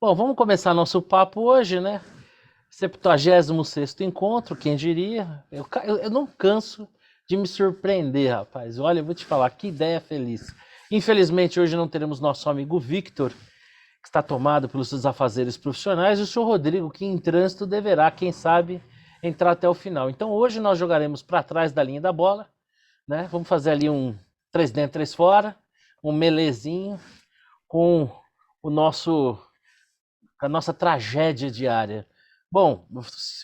Bom, vamos começar nosso papo hoje, né? 76º encontro, quem diria? Eu não canso de me surpreender, rapaz. Olha, eu vou te falar, que ideia feliz. Infelizmente, hoje não teremos nosso amigo Victor, que está tomado pelos seus afazeres profissionais, e o senhor Rodrigo, que em trânsito deverá, quem sabe, entrar até o final. Então, hoje nós jogaremos para trás da linha da bola, né? Vamos fazer ali um 3 dentro, 3 fora, um melezinho com o nosso a nossa tragédia diária. Bom,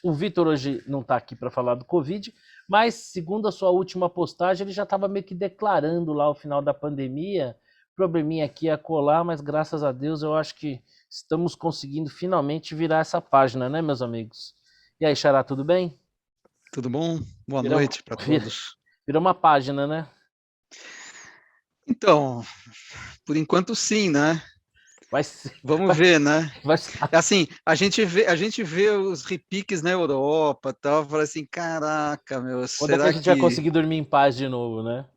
o Vitor hoje não está aqui para falar do Covid, mas segundo a sua última postagem, ele já estava meio que declarando lá o final da pandemia, probleminha aqui a colar, mas graças a Deus eu acho que estamos conseguindo finalmente virar essa página, né, meus amigos? E aí, Xará, tudo bem? Tudo bom? Boa Virou, noite para todos. virou uma página, né? Então, por enquanto sim, né? Vai, Vamos vai, ver, né? vai, É assim, a gente vê os repiques na Europa, tal, fala assim, caraca, meu, quando é que a será gente vai que conseguir dormir em paz de novo, né?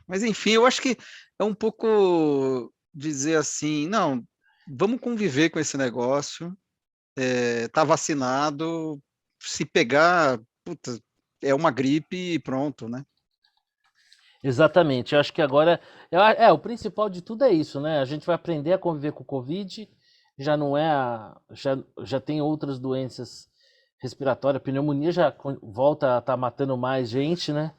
Mas enfim, eu acho que é um pouco dizer assim, não, vamos conviver com esse negócio, tá vacinado, se pegar, puta, é uma gripe e pronto, né? Exatamente. Eu acho que agora o principal de tudo é isso, né? A gente vai aprender a conviver com o Covid. Já não é já tem outras doenças respiratórias, pneumonia volta a estar matando mais gente, né?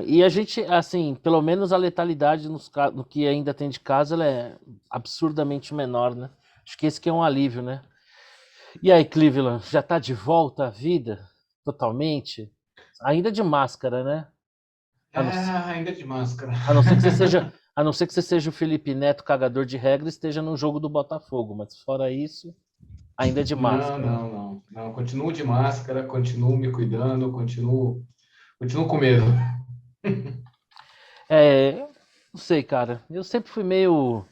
E a gente, assim, pelo menos a letalidade no que ainda tem de caso, ela é absurdamente menor, né? Acho que esse que é um alívio, né? E aí, Cleveland, já tá de volta à vida totalmente? Ainda de máscara, né? A não, Ainda de máscara. A não ser que você seja, a não ser que você seja o Felipe Neto, cagador de regra, e esteja no jogo do Botafogo, mas fora isso, ainda é de Não, máscara. não, não, não. Continuo de máscara, continuo me cuidando, continuo com medo. Não sei, cara. Eu sempre fui meio.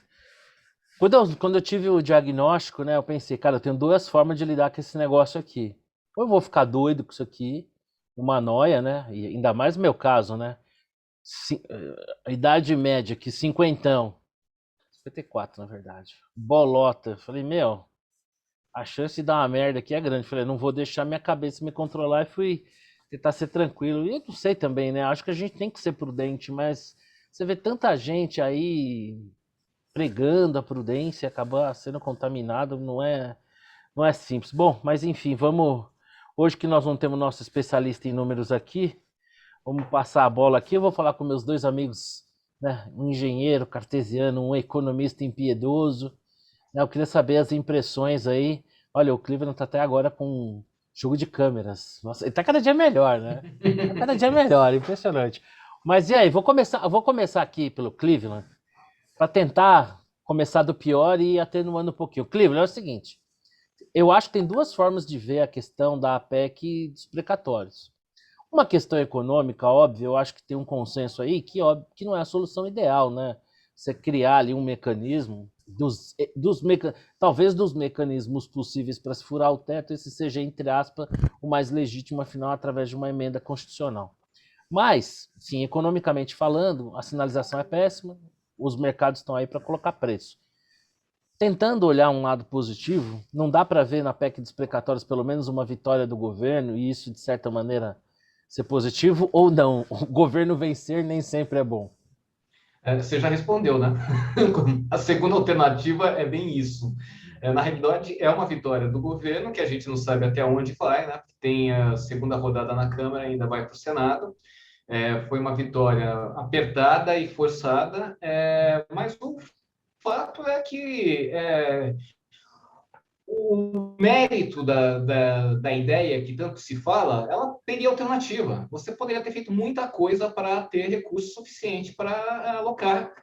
Quando eu tive o diagnóstico, né, eu pensei, cara, eu tenho duas formas de lidar com esse negócio aqui. Ou eu vou ficar doido com isso aqui, uma noia, né? E ainda mais no meu caso, né? A idade média aqui, cinquentão. 54, na verdade. Bolota. Falei, meu, a chance de dar uma merda aqui é grande. Falei, não vou deixar minha cabeça me controlar e fui tentar ser tranquilo. E eu não sei também, né? Acho que a gente tem que ser prudente, mas você vê tanta gente aí pregando a prudência e acabar sendo contaminado, não é simples. Bom, mas enfim, vamos. Hoje que nós não temos nosso especialista em números aqui, vamos passar a bola aqui. Eu vou falar com meus dois amigos, né? Um engenheiro cartesiano, um economista impiedoso. Eu queria saber as impressões aí. Olha, o Cleveland tá até agora com um jogo de câmeras. Nossa, ele tá cada dia melhor, né? Tá cada dia melhor, impressionante. Mas e aí, eu vou começar aqui pelo Cleveland para tentar começar do pior e ir atenuando um pouquinho. Cleveland, é o seguinte, eu acho que tem duas formas de ver a questão da APEC e dos precatórios. Uma questão econômica, óbvio, eu acho que tem um consenso aí que, óbvio, que não é a solução ideal, né? Você criar ali um mecanismo talvez dos mecanismos possíveis para se furar o teto, esse seja, entre aspas, o mais legítimo, afinal, através de uma emenda constitucional. Mas, sim, economicamente falando, a sinalização é péssima, os mercados estão aí para colocar preço. Tentando olhar um lado positivo, não dá para ver na PEC dos precatórios pelo menos uma vitória do governo e isso, de certa maneira, ser positivo ou não? O governo vencer nem sempre é bom. Você já respondeu, né? A segunda alternativa é bem isso. Na realidade, é uma vitória do governo, que a gente não sabe até onde vai, né? Tem a segunda rodada na Câmara, ainda vai para o Senado. Foi uma vitória apertada e forçada, mas o fato é que o mérito da ideia que tanto se fala, ela teria alternativa. Você poderia ter feito muita coisa para ter recurso suficiente para alocar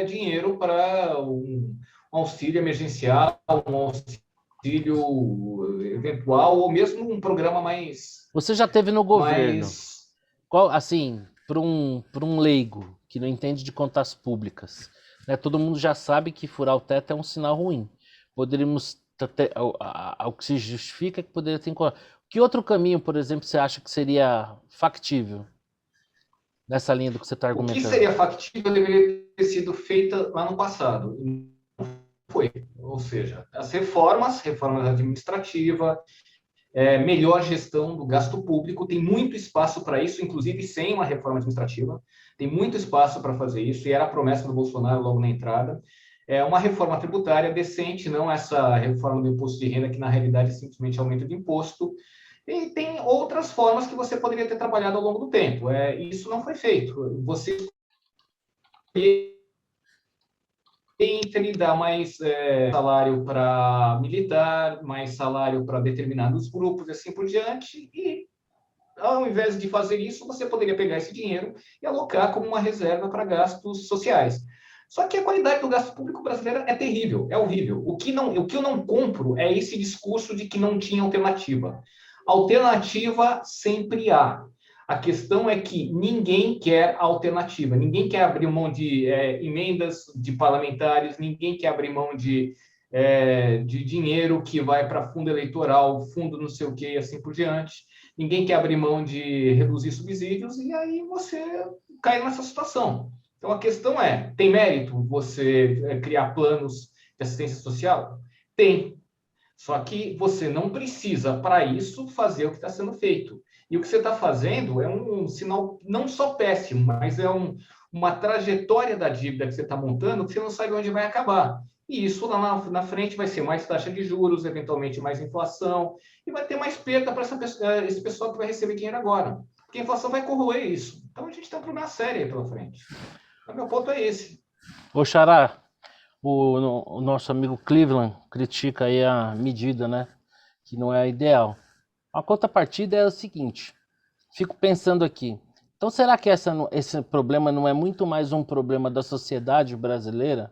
dinheiro para um auxílio emergencial, um auxílio eventual, ou mesmo um programa Você já teve no governo. mais Qual, assim, para um leigo que não entende de contas públicas, né? Todo mundo já sabe que furar o teto é um sinal ruim. Poderíamos o que se justifica é que poderia ter. Que outro caminho, por exemplo, você acha que seria factível nessa linha do que você está o que argumentando? seria factível deveria ter sido feita lá no passado. foi. Ou seja, as reformas administrativas, melhor gestão do gasto público, tem muito espaço para isso, inclusive sem uma reforma administrativa, tem muito espaço para fazer isso, e era a promessa do Bolsonaro logo na entrada. Uma reforma tributária decente, não essa reforma do imposto de renda, que na realidade é simplesmente aumento de imposto, e tem outras formas que você poderia ter trabalhado ao longo do tempo. Isso não foi feito. Você entre dar mais salário para militar, mais salário para determinados grupos, e assim por diante, e ao invés de fazer isso, você poderia pegar esse dinheiro e alocar como uma reserva para gastos sociais. Só que a qualidade do gasto público brasileiro é terrível, é horrível. O que eu não compro é esse discurso de que não tinha alternativa. Alternativa sempre há. A questão é que ninguém quer alternativa, ninguém quer abrir mão de emendas de parlamentares, ninguém quer abrir mão de dinheiro que vai para fundo eleitoral, fundo não sei o que, e assim por diante. Ninguém quer abrir mão de reduzir subsídios, e aí você cai nessa situação. Então, a questão tem mérito você criar planos de assistência social? Tem. Só que você não precisa, para isso, fazer o que está sendo feito. E o que você está fazendo é um sinal não só péssimo, mas uma trajetória da dívida que você está montando que você não sabe onde vai acabar. E isso lá na frente vai ser mais taxa de juros, eventualmente mais inflação, e vai ter mais perda para esse pessoal que vai receber dinheiro agora. Porque a inflação vai corroer isso. Então a gente tem um problema sério aí pela frente. O meu ponto é esse. Ô, Xará, o nosso amigo Cleveland critica aí a medida, né? Que não é a ideal. A contrapartida é o seguinte, fico pensando aqui, então será que esse problema não é muito mais um problema da sociedade brasileira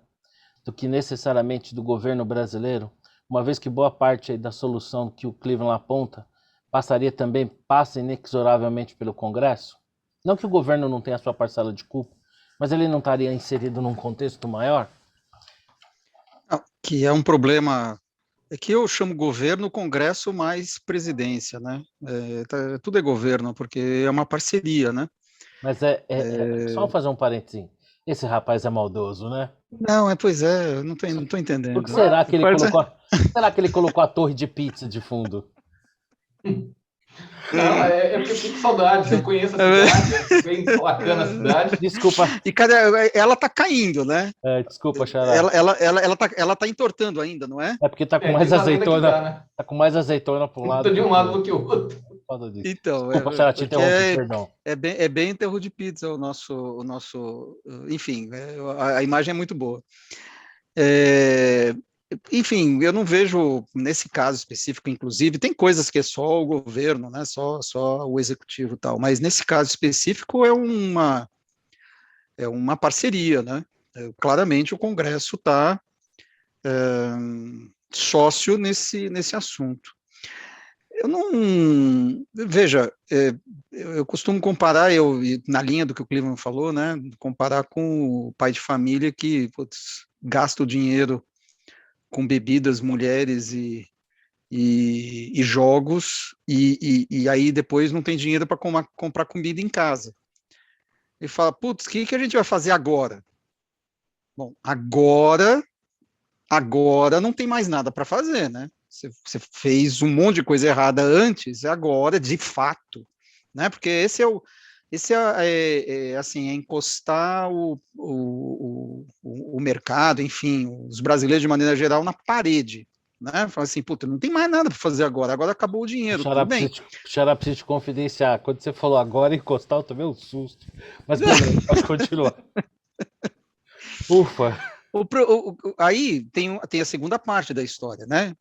do que necessariamente do governo brasileiro? Uma vez que boa parte aí da solução que o Cleveland aponta passa inexoravelmente pelo Congresso? Não que o governo não tenha a sua parcela de culpa, mas ele não estaria inserido num contexto maior? Que é um problema, é que eu chamo governo, Congresso mais presidência, né? Tudo é governo, porque é uma parceria, né? Mas só fazer um parênteses. Esse rapaz é maldoso, né? Não, pois é, eu não estou entendendo. Por que será que ele colocou a torre de pizza de fundo? Não, porque eu fico com saudades, eu conheço a cidade, é bem bacana a cidade. Desculpa. E cadê? Ela tá caindo, né? Desculpa, Xará. Ela tá entortando ainda, não é? É porque tá com mais azeitona. Né? Tá com mais azeitona para um lado. De um lado do que o outro. Então, desculpa, Xará, te interrompi, perdão. É bem enterro de pizza o nosso, enfim, a imagem é muito boa. Enfim, eu não vejo, nesse caso específico, inclusive, tem coisas que é só o governo, né, só o executivo e tal, mas nesse caso específico é uma parceria, né, claramente o Congresso está sócio nesse assunto. Eu não, veja, eu costumo comparar, na linha do que o Cleveland falou, né, comparar com o pai de família que gasta o dinheiro com bebidas, mulheres e jogos, e aí depois não tem dinheiro para comprar comida em casa. Ele fala, putz, o que a gente vai fazer agora? Bom, agora não tem mais nada para fazer, né? Você fez um monte de coisa errada antes, agora, de fato, né? Porque esse é encostar o mercado, enfim, os brasileiros de maneira geral na parede, né? Fala assim, puta, não tem mais nada para fazer agora acabou o dinheiro, tudo bem. Xará, preciso te confidenciar, quando você falou agora encostar, eu tomei um susto, mas beleza, pode continuar. Ufa! Aí tem a segunda parte da história, né?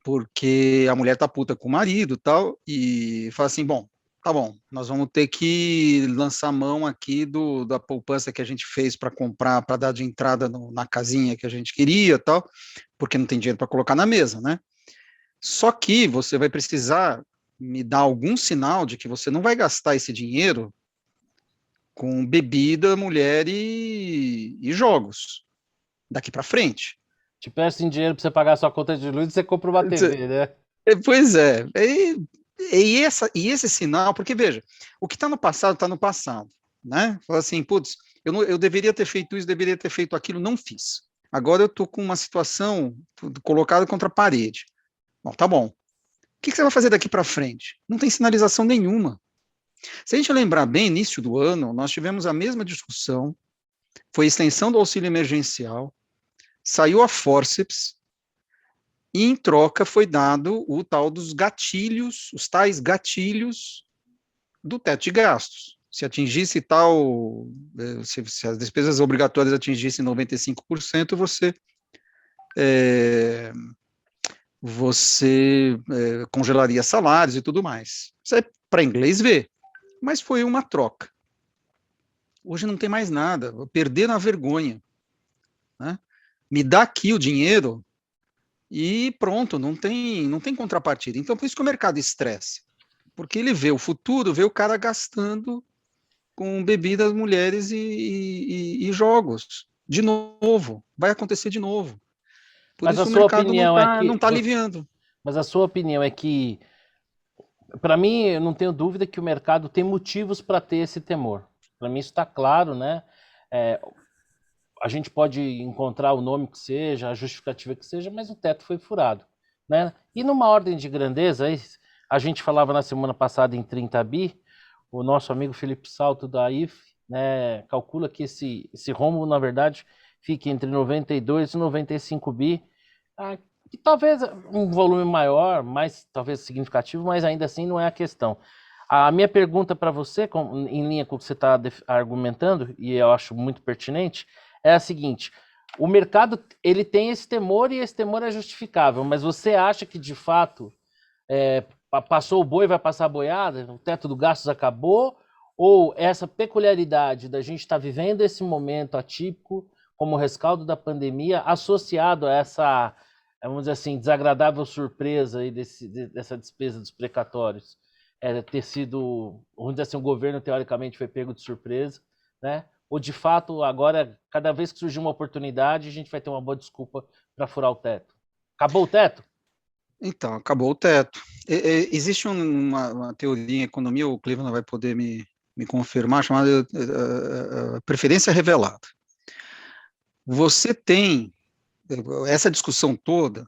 Porque a mulher tá puta com o marido e tal, e fala assim, bom, tá bom, nós vamos ter que lançar mão aqui da poupança que a gente fez para comprar, para dar de entrada na casinha que a gente queria tal, porque não tem dinheiro para colocar na mesa, né? Só que você vai precisar me dar algum sinal de que você não vai gastar esse dinheiro com bebida, mulher e jogos daqui para frente. Te peço dinheiro para você pagar a sua conta de luz e você compra uma TV, né? Pois é. E esse sinal, porque veja, o que está no passado, né? Fala assim, putz, eu deveria ter feito isso, deveria ter feito aquilo, não fiz. Agora eu estou com uma situação colocada contra a parede. Bom, tá bom. O que você vai fazer daqui para frente? Não tem sinalização nenhuma. Se a gente lembrar bem, início do ano, nós tivemos a mesma discussão, foi extensão do auxílio emergencial, saiu a fórceps, e em troca foi dado o tal dos gatilhos, os tais gatilhos do teto de gastos. Se atingisse tal, se as despesas obrigatórias atingissem 95%, você congelaria salários e tudo mais. Isso é para inglês ver, mas foi uma troca. Hoje não tem mais nada, vou perder na vergonha, né? Me dá aqui o dinheiro e pronto, não tem contrapartida. Então, por isso que o mercado estressa, porque ele vê o futuro, vê o cara gastando com bebidas, mulheres e jogos. De novo, vai acontecer de novo. Por Mas isso a o sua mercado opinião é que não está aliviando. Mas a sua opinião é que, para mim, eu não tenho dúvida que o mercado tem motivos para ter esse temor. Para mim isso está claro, né? A gente pode encontrar o nome que seja, a justificativa que seja, mas o teto foi furado, né? E numa ordem de grandeza, a gente falava na semana passada em 30 bi, o nosso amigo Felipe Salto da IF, né, calcula que esse rombo, na verdade, fique entre 92 e 95 bi, que talvez um volume maior, mais talvez significativo, mas ainda assim não é a questão. A minha pergunta para você, em linha com o que você está argumentando, e eu acho muito pertinente, é a seguinte: o mercado ele tem esse temor e esse temor é justificável, mas você acha que de fato passou o boi, vai passar a boiada, o teto do gastos acabou, ou essa peculiaridade da gente estar vivendo esse momento atípico como rescaldo da pandemia, associado a essa, vamos dizer assim, desagradável surpresa aí dessa despesa dos precatórios, ter sido, vamos dizer assim, o governo teoricamente foi pego de surpresa, né? Ou de fato, agora, cada vez que surgir uma oportunidade, a gente vai ter uma boa desculpa para furar o teto. Acabou o teto? Então, acabou o teto. Existe uma teoria em economia, o Cleveland vai poder me confirmar, chamada preferência revelada. Você tem essa discussão toda,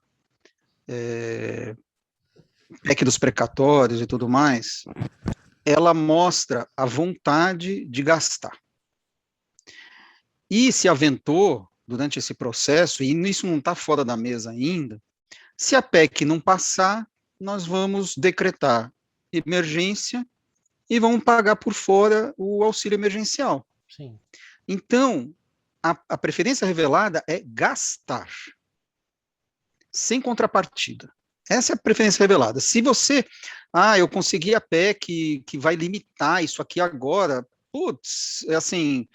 PEC dos precatórios e tudo mais, ela mostra a vontade de gastar. E se aventou, durante esse processo, e isso não está fora da mesa ainda, se a PEC não passar, nós vamos decretar emergência e vamos pagar por fora o auxílio emergencial. Sim. Então, a preferência revelada é gastar, sem contrapartida. Essa é a preferência revelada. Se você, eu consegui a PEC que vai limitar isso aqui agora, putz, assim,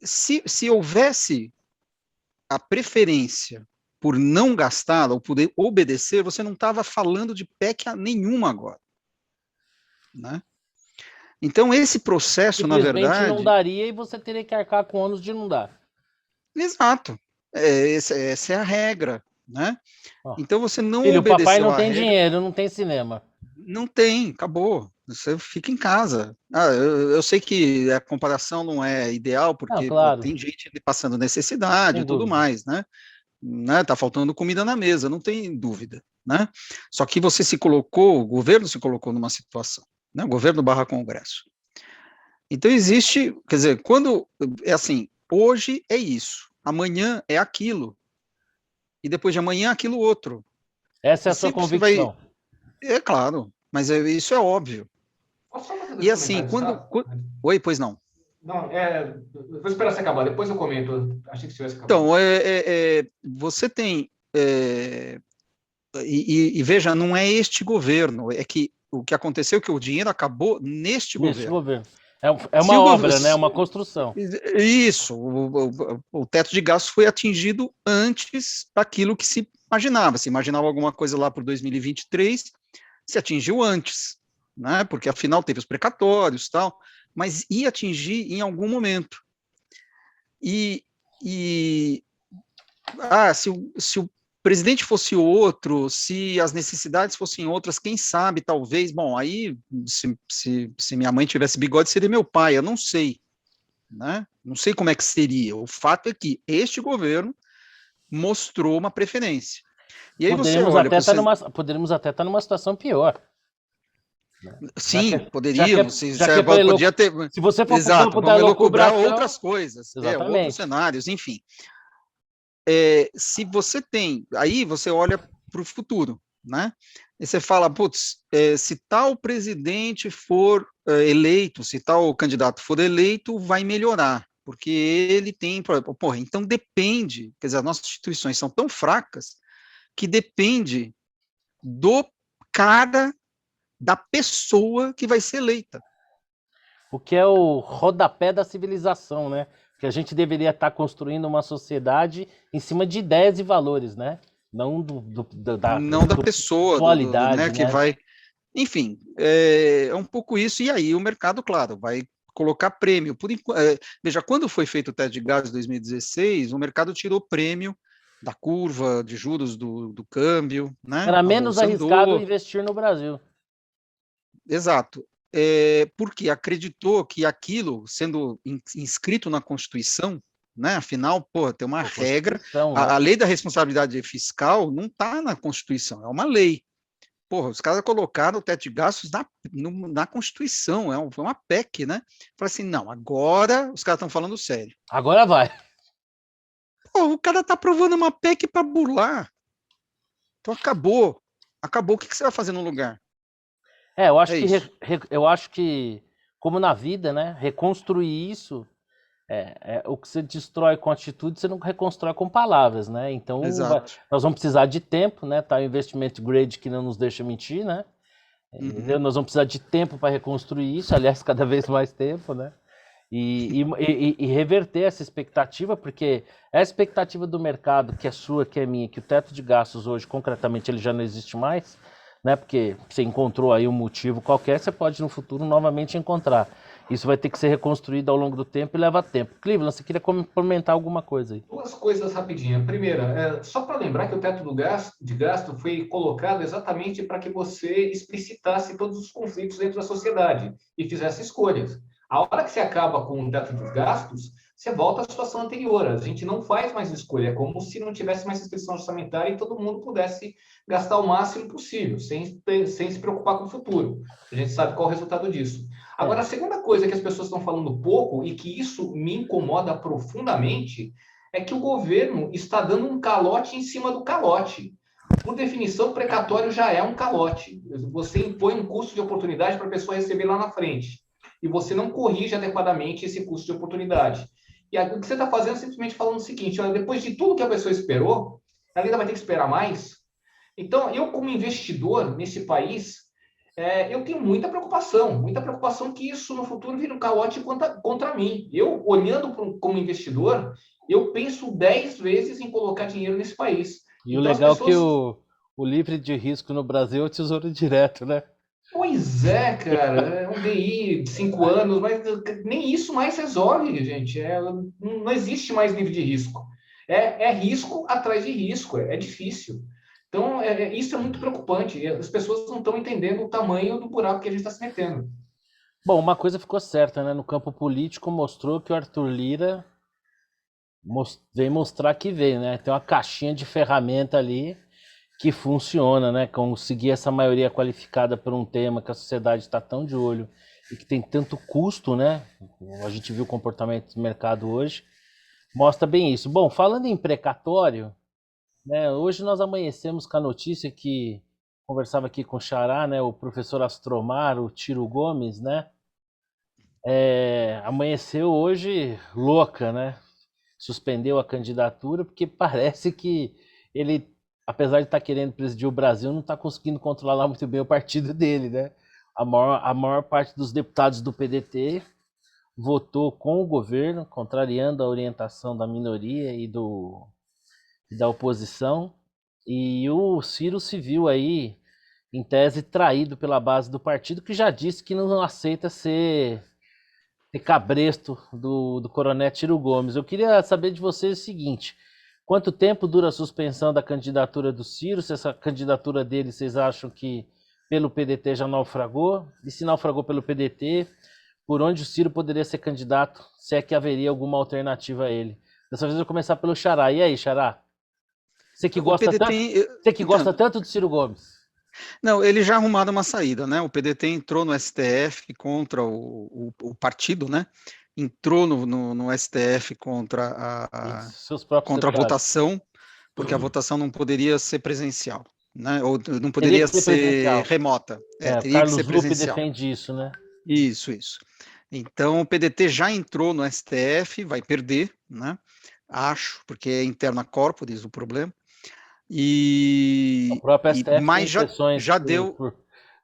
se houvesse a preferência por não gastar ou poder obedecer, você não estava falando de PEC nenhuma agora, né? Então, esse processo, na verdade... não daria e você teria que arcar com o ônus de não dar. Exato. Essa é a regra, né? Então, você não filho, obedeceu papai não a tem regra, dinheiro, não tem cinema. Não tem, acabou. Você fica em casa. Eu sei que a comparação não é ideal, porque claro. tem gente passando necessidade e tudo mais, né? Tá faltando comida na mesa, não tem dúvida, né? Só que você se colocou, o governo se colocou numa situação, né? O governo / Congresso. Então existe, quer dizer, quando é assim, hoje é isso, amanhã é aquilo, e depois de amanhã aquilo outro. Essa é a sua convicção. É claro, mas isso é óbvio. Posso só fazer E assim, Oi, pois não. Não, vou esperar você acabar, depois eu comento. Achei que você ia acabar. Então, você tem... E veja, não é este governo, é que o que aconteceu é que o dinheiro acabou neste governo. É uma obra, né? Uma construção. Isso, o teto de gastos foi atingido antes daquilo que se imaginava. Se imaginava alguma coisa lá por 2023, se atingiu antes, né? Porque afinal teve os precatórios e tal, mas ia atingir em algum momento. Se o presidente fosse outro, se as necessidades fossem outras, quem sabe, talvez, bom, aí, se minha mãe tivesse bigode, seria meu pai, eu não sei, né? Não sei como é que seria. O fato é que este governo mostrou uma preferência. E aí você Poderíamos olha, até estar você, numa situação pior, né? Já que, sim, já que, poderíamos, já que é para podia ter, se você for para o exato, campo da vamos elocubrar elucubração, outras coisas, outros exatamente. cenários, enfim. Se você tem, aí você olha para o futuro, né? E você fala, putz, se tal presidente for eleito, se tal candidato for eleito, vai melhorar, porque ele tem, porra, então depende, quer dizer, as nossas instituições são tão fracas que depende do cara, da pessoa que vai ser eleita. O que é o rodapé da civilização, né? Que a gente deveria estar construindo uma sociedade em cima de ideias e valores, né? Não da Não da pessoa, né, pessoalidade, que né? vai. Enfim, é um pouco isso, e aí o mercado, claro, vai colocar prêmio. Veja, quando foi feito o teste de gás em 2016, o mercado tirou prêmio da curva de juros do câmbio, né? Era A menos bolsa arriscado andou, investir no Brasil. exato. Porque acreditou que aquilo, sendo inscrito na Constituição, né? Afinal, pô, tem uma Pô, regra, Constituição, a né? lei da responsabilidade fiscal não está na Constituição, é uma lei. Porra, os caras colocaram o teto de gastos na Constituição, foi uma PEC, né? Falaram assim, não, agora os caras estão falando sério. Agora vai. Pô, o cara tá aprovando uma PEC para burlar. Então acabou. Acabou. O que você vai fazer no lugar? Eu acho É que isso. eu acho que, como na vida, né? Reconstruir isso o que você destrói com atitude, você não reconstrói com palavras, né? Então Exato. nós vamos precisar de tempo, né? Tá o investimento grade que não nos deixa mentir, né? Uhum. Nós vamos precisar de tempo para reconstruir isso, aliás, cada vez mais tempo, né? E reverter essa expectativa, porque a expectativa do mercado, que é sua, que é minha, que o teto de gastos hoje, concretamente, ele já não existe mais, né? Porque você encontrou aí um motivo qualquer, você pode no futuro novamente encontrar. Isso vai ter que ser reconstruído ao longo do tempo e leva tempo. Cleveland, você queria complementar alguma coisa aí? Duas coisas rapidinho. Primeira, só para lembrar que o teto de gasto foi colocado exatamente para que você explicitasse todos os conflitos dentro da sociedade e fizesse escolhas. A hora que você acaba com o teto dos gastos, você volta à situação anterior. A gente não faz mais escolha, é como se não tivesse mais restrição orçamentária e todo mundo pudesse gastar o máximo possível, sem se preocupar com o futuro. A gente sabe qual é o resultado disso. Agora, a segunda coisa que as pessoas estão falando pouco e que isso me incomoda profundamente é que o governo está dando um calote em cima do calote. Por definição, precatório já é um calote. Você impõe um custo de oportunidade para a pessoa receber lá na frente. E você não corrige adequadamente esse custo de oportunidade. E aí, o que você está fazendo é simplesmente falando o seguinte: olha, depois de tudo que a pessoa esperou, ela ainda vai ter que esperar mais. Então, eu, como investidor nesse país, eu tenho muita preocupação que isso no futuro vire um calote contra mim. Eu, olhando como investidor, eu penso 10 vezes em colocar dinheiro nesse país. E o Então, as legal é que pessoas. o livre de risco no Brasil é o Tesouro Direto, né? Pois é, cara, é um DI de 5 anos, mas nem isso mais resolve, gente. Não existe mais livre de risco. É risco atrás de risco, é difícil. Então, isso é muito preocupante. As pessoas não estão entendendo o tamanho do buraco que a gente está se metendo. Bom, uma coisa ficou certa, né? No campo político mostrou que o Arthur Lira vem mostrar que veio, né? Tem uma caixinha de ferramenta ali que funciona, né? Conseguir essa maioria qualificada por um tema que a sociedade está tão de olho e que tem tanto custo, né? A gente viu o comportamento do mercado hoje, mostra bem isso. Bom, falando em precatório, né? Hoje nós amanhecemos com a notícia que conversava aqui com o Xará, né? O professor Astromar, o Tiro Gomes, né? Amanheceu hoje louca, né? Suspendeu a candidatura porque parece que ele, apesar de estar querendo presidir o Brasil, não está conseguindo controlar muito bem o partido dele, né? A maior parte dos deputados do PDT votou com o governo, contrariando a orientação da minoria e da oposição. E o Ciro se viu aí, em tese, traído pela base do partido, que já disse que não aceita ser cabresto do coronel Ciro Gomes. Eu queria saber de vocês o seguinte: quanto tempo dura a suspensão da candidatura do Ciro? Se essa candidatura dele, vocês acham que pelo PDT já naufragou? E se naufragou pelo PDT, por onde o Ciro poderia ser candidato, se é que haveria alguma alternativa a ele. Dessa vez eu vou começar pelo Xará. E aí, Xará? Você que O gosta tanto, PDT, você que então, gosta tanto do Ciro Gomes. não, eles já arrumaram uma saída, né? O PDT entrou no STF contra o partido, né? Entrou no STF contra Seus próprios contra a deputados. votação, porque a votação não poderia ser presencial, né? Ou não Teria poderia que ser ser presidencial. remota, É, o teria que ser Carlos Lupe presencial. defende isso, né? Isso. Então, o PDT já entrou no STF, vai perder, né? Acho, porque é interna corporis o problema. O próprio STF tem Mas sessões já deu,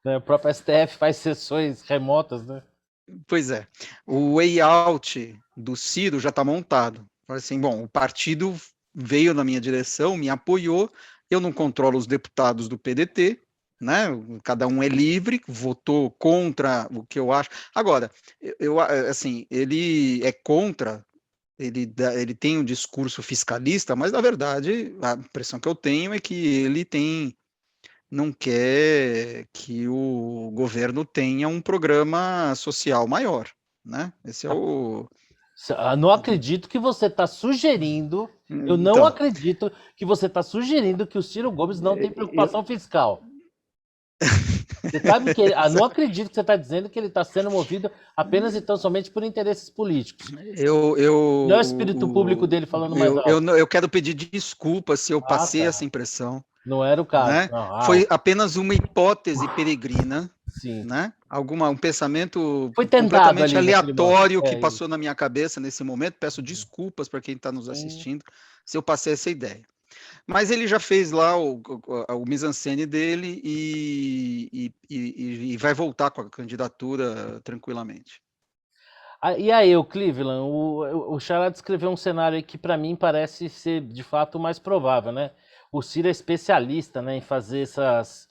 né? O próprio STF faz sessões remotas, né? pois é, o way out do Ciro já está montado. Fala assim, bom, o partido veio na minha direção, me apoiou, eu não controlo os deputados do PDT, né? Cada um é livre, votou contra o que eu acho. Agora, assim, ele é contra, ele tem um discurso fiscalista, mas na verdade a impressão que eu tenho é que ele não quer que o governo tenha um programa social maior, né? Esse é o. Não acredito que você está sugerindo. Eu não Então, acredito que você está sugerindo que o Ciro Gomes não tem eu, preocupação fiscal. Você sabe que não acredito que você está dizendo que ele está sendo movido apenas e tão somente por interesses políticos. eu, Não é o espírito público dele falando mais alto. eu quero pedir desculpas se eu Ah, passei tá. essa impressão, Não era o caso. né? Não, Foi apenas uma hipótese peregrina, sim. né? Um pensamento Foi tentado completamente ali naquele momento. aleatório que É isso. passou na minha cabeça nesse momento. Peço desculpas para quem está nos assistindo se eu passei essa ideia. Mas ele já fez lá o mise-en-scène dele e vai voltar com a candidatura tranquilamente. E aí, o Cleveland, o Xará descreveu um cenário aí que para mim parece ser de fato o mais provável, né? O Ciro é especialista, né, em fazer essas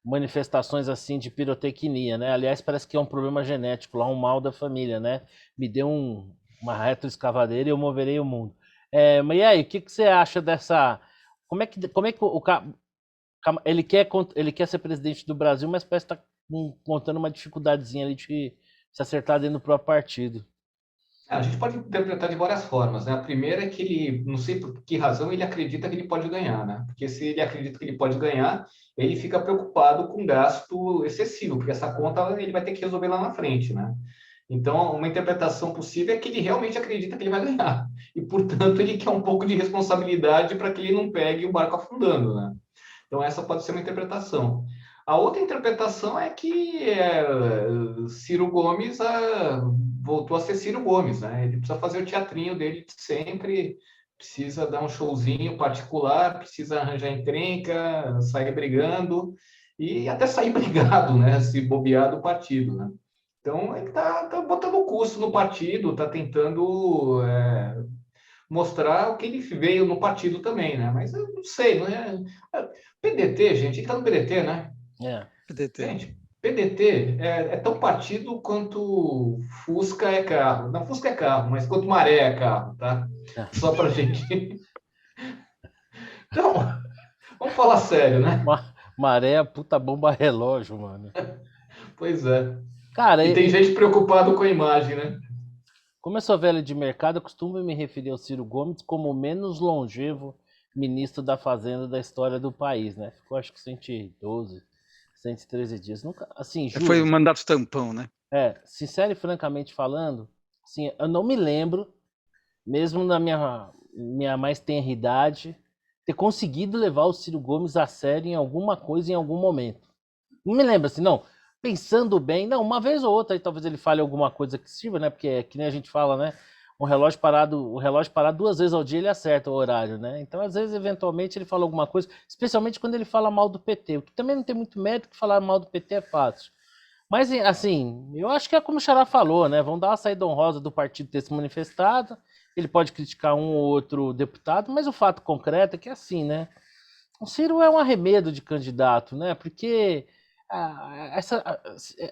manifestações assim de pirotecnia, né? Aliás, parece que é um problema genético, lá um mal da família, né? Me deu uma retroescavadeira e eu moverei o mundo. Mas e aí, o que que você acha dessa? Como é que ele quer ser presidente do Brasil, mas parece estar contando uma dificuldadezinha ali de se acertar dentro do próprio partido. A gente pode interpretar de várias formas, né? A primeira é que ele, não sei por que razão, ele acredita que ele pode ganhar, né? Porque se ele acredita que ele pode ganhar, ele fica preocupado com gasto excessivo, porque essa conta ele vai ter que resolver lá na frente, né? Então, uma interpretação possível é que ele realmente acredita que ele vai ganhar. E, portanto, ele quer um pouco de responsabilidade para que ele não pegue o barco afundando, né? Então, essa pode ser uma interpretação. A outra interpretação é que Ciro Gomes voltou a ser Ciro Gomes, né? Ele precisa fazer o teatrinho dele de sempre, precisa dar um showzinho particular, precisa arranjar encrenca, sair brigando e até sair brigado, né? Se bobear do partido, né? Então, ele tá botando custo no partido, está tentando mostrar o que ele veio no partido também, né? Mas eu não sei, não é. PDT, gente, ele tá no PDT, né? É. PDT. Gente, PDT é tão partido quanto Fusca é carro. Não, Fusca é carro, mas quanto Maré é carro, tá? É. Só pra gente. Então, vamos falar sério, né? Maré, é puta bomba relógio, mano. Pois é. Cara, E tem gente preocupado com a imagem, né? como eu sou velho de mercado, eu costumo me referir ao Ciro Gomes como o menos longevo ministro da Fazenda da história do país, né? Ficou acho que 112, 113 dias. Nunca, assim, Foi o juro. mandato tampão, né? Sincero e francamente falando, assim, eu não me lembro, mesmo na minha mais tenra idade, ter conseguido levar o Ciro Gomes a sério em alguma coisa em algum momento. Não me lembro assim, não. Pensando bem, não, uma vez ou outra, aí talvez ele fale alguma coisa que sirva, né? Porque é que nem a gente fala, né? O relógio parado 2 vezes ao dia ele acerta o horário, né? Então, às vezes, eventualmente, ele fala alguma coisa, especialmente quando ele fala mal do PT, o que também não tem muito mérito, que falar mal do PT é fácil. Mas, assim, eu acho que é como o Xará falou, né? Vão dar uma saída honrosa do partido ter se manifestado. Ele pode criticar um ou outro deputado, mas o fato concreto é que é assim, né? O Ciro é um arremedo de candidato, né? Porque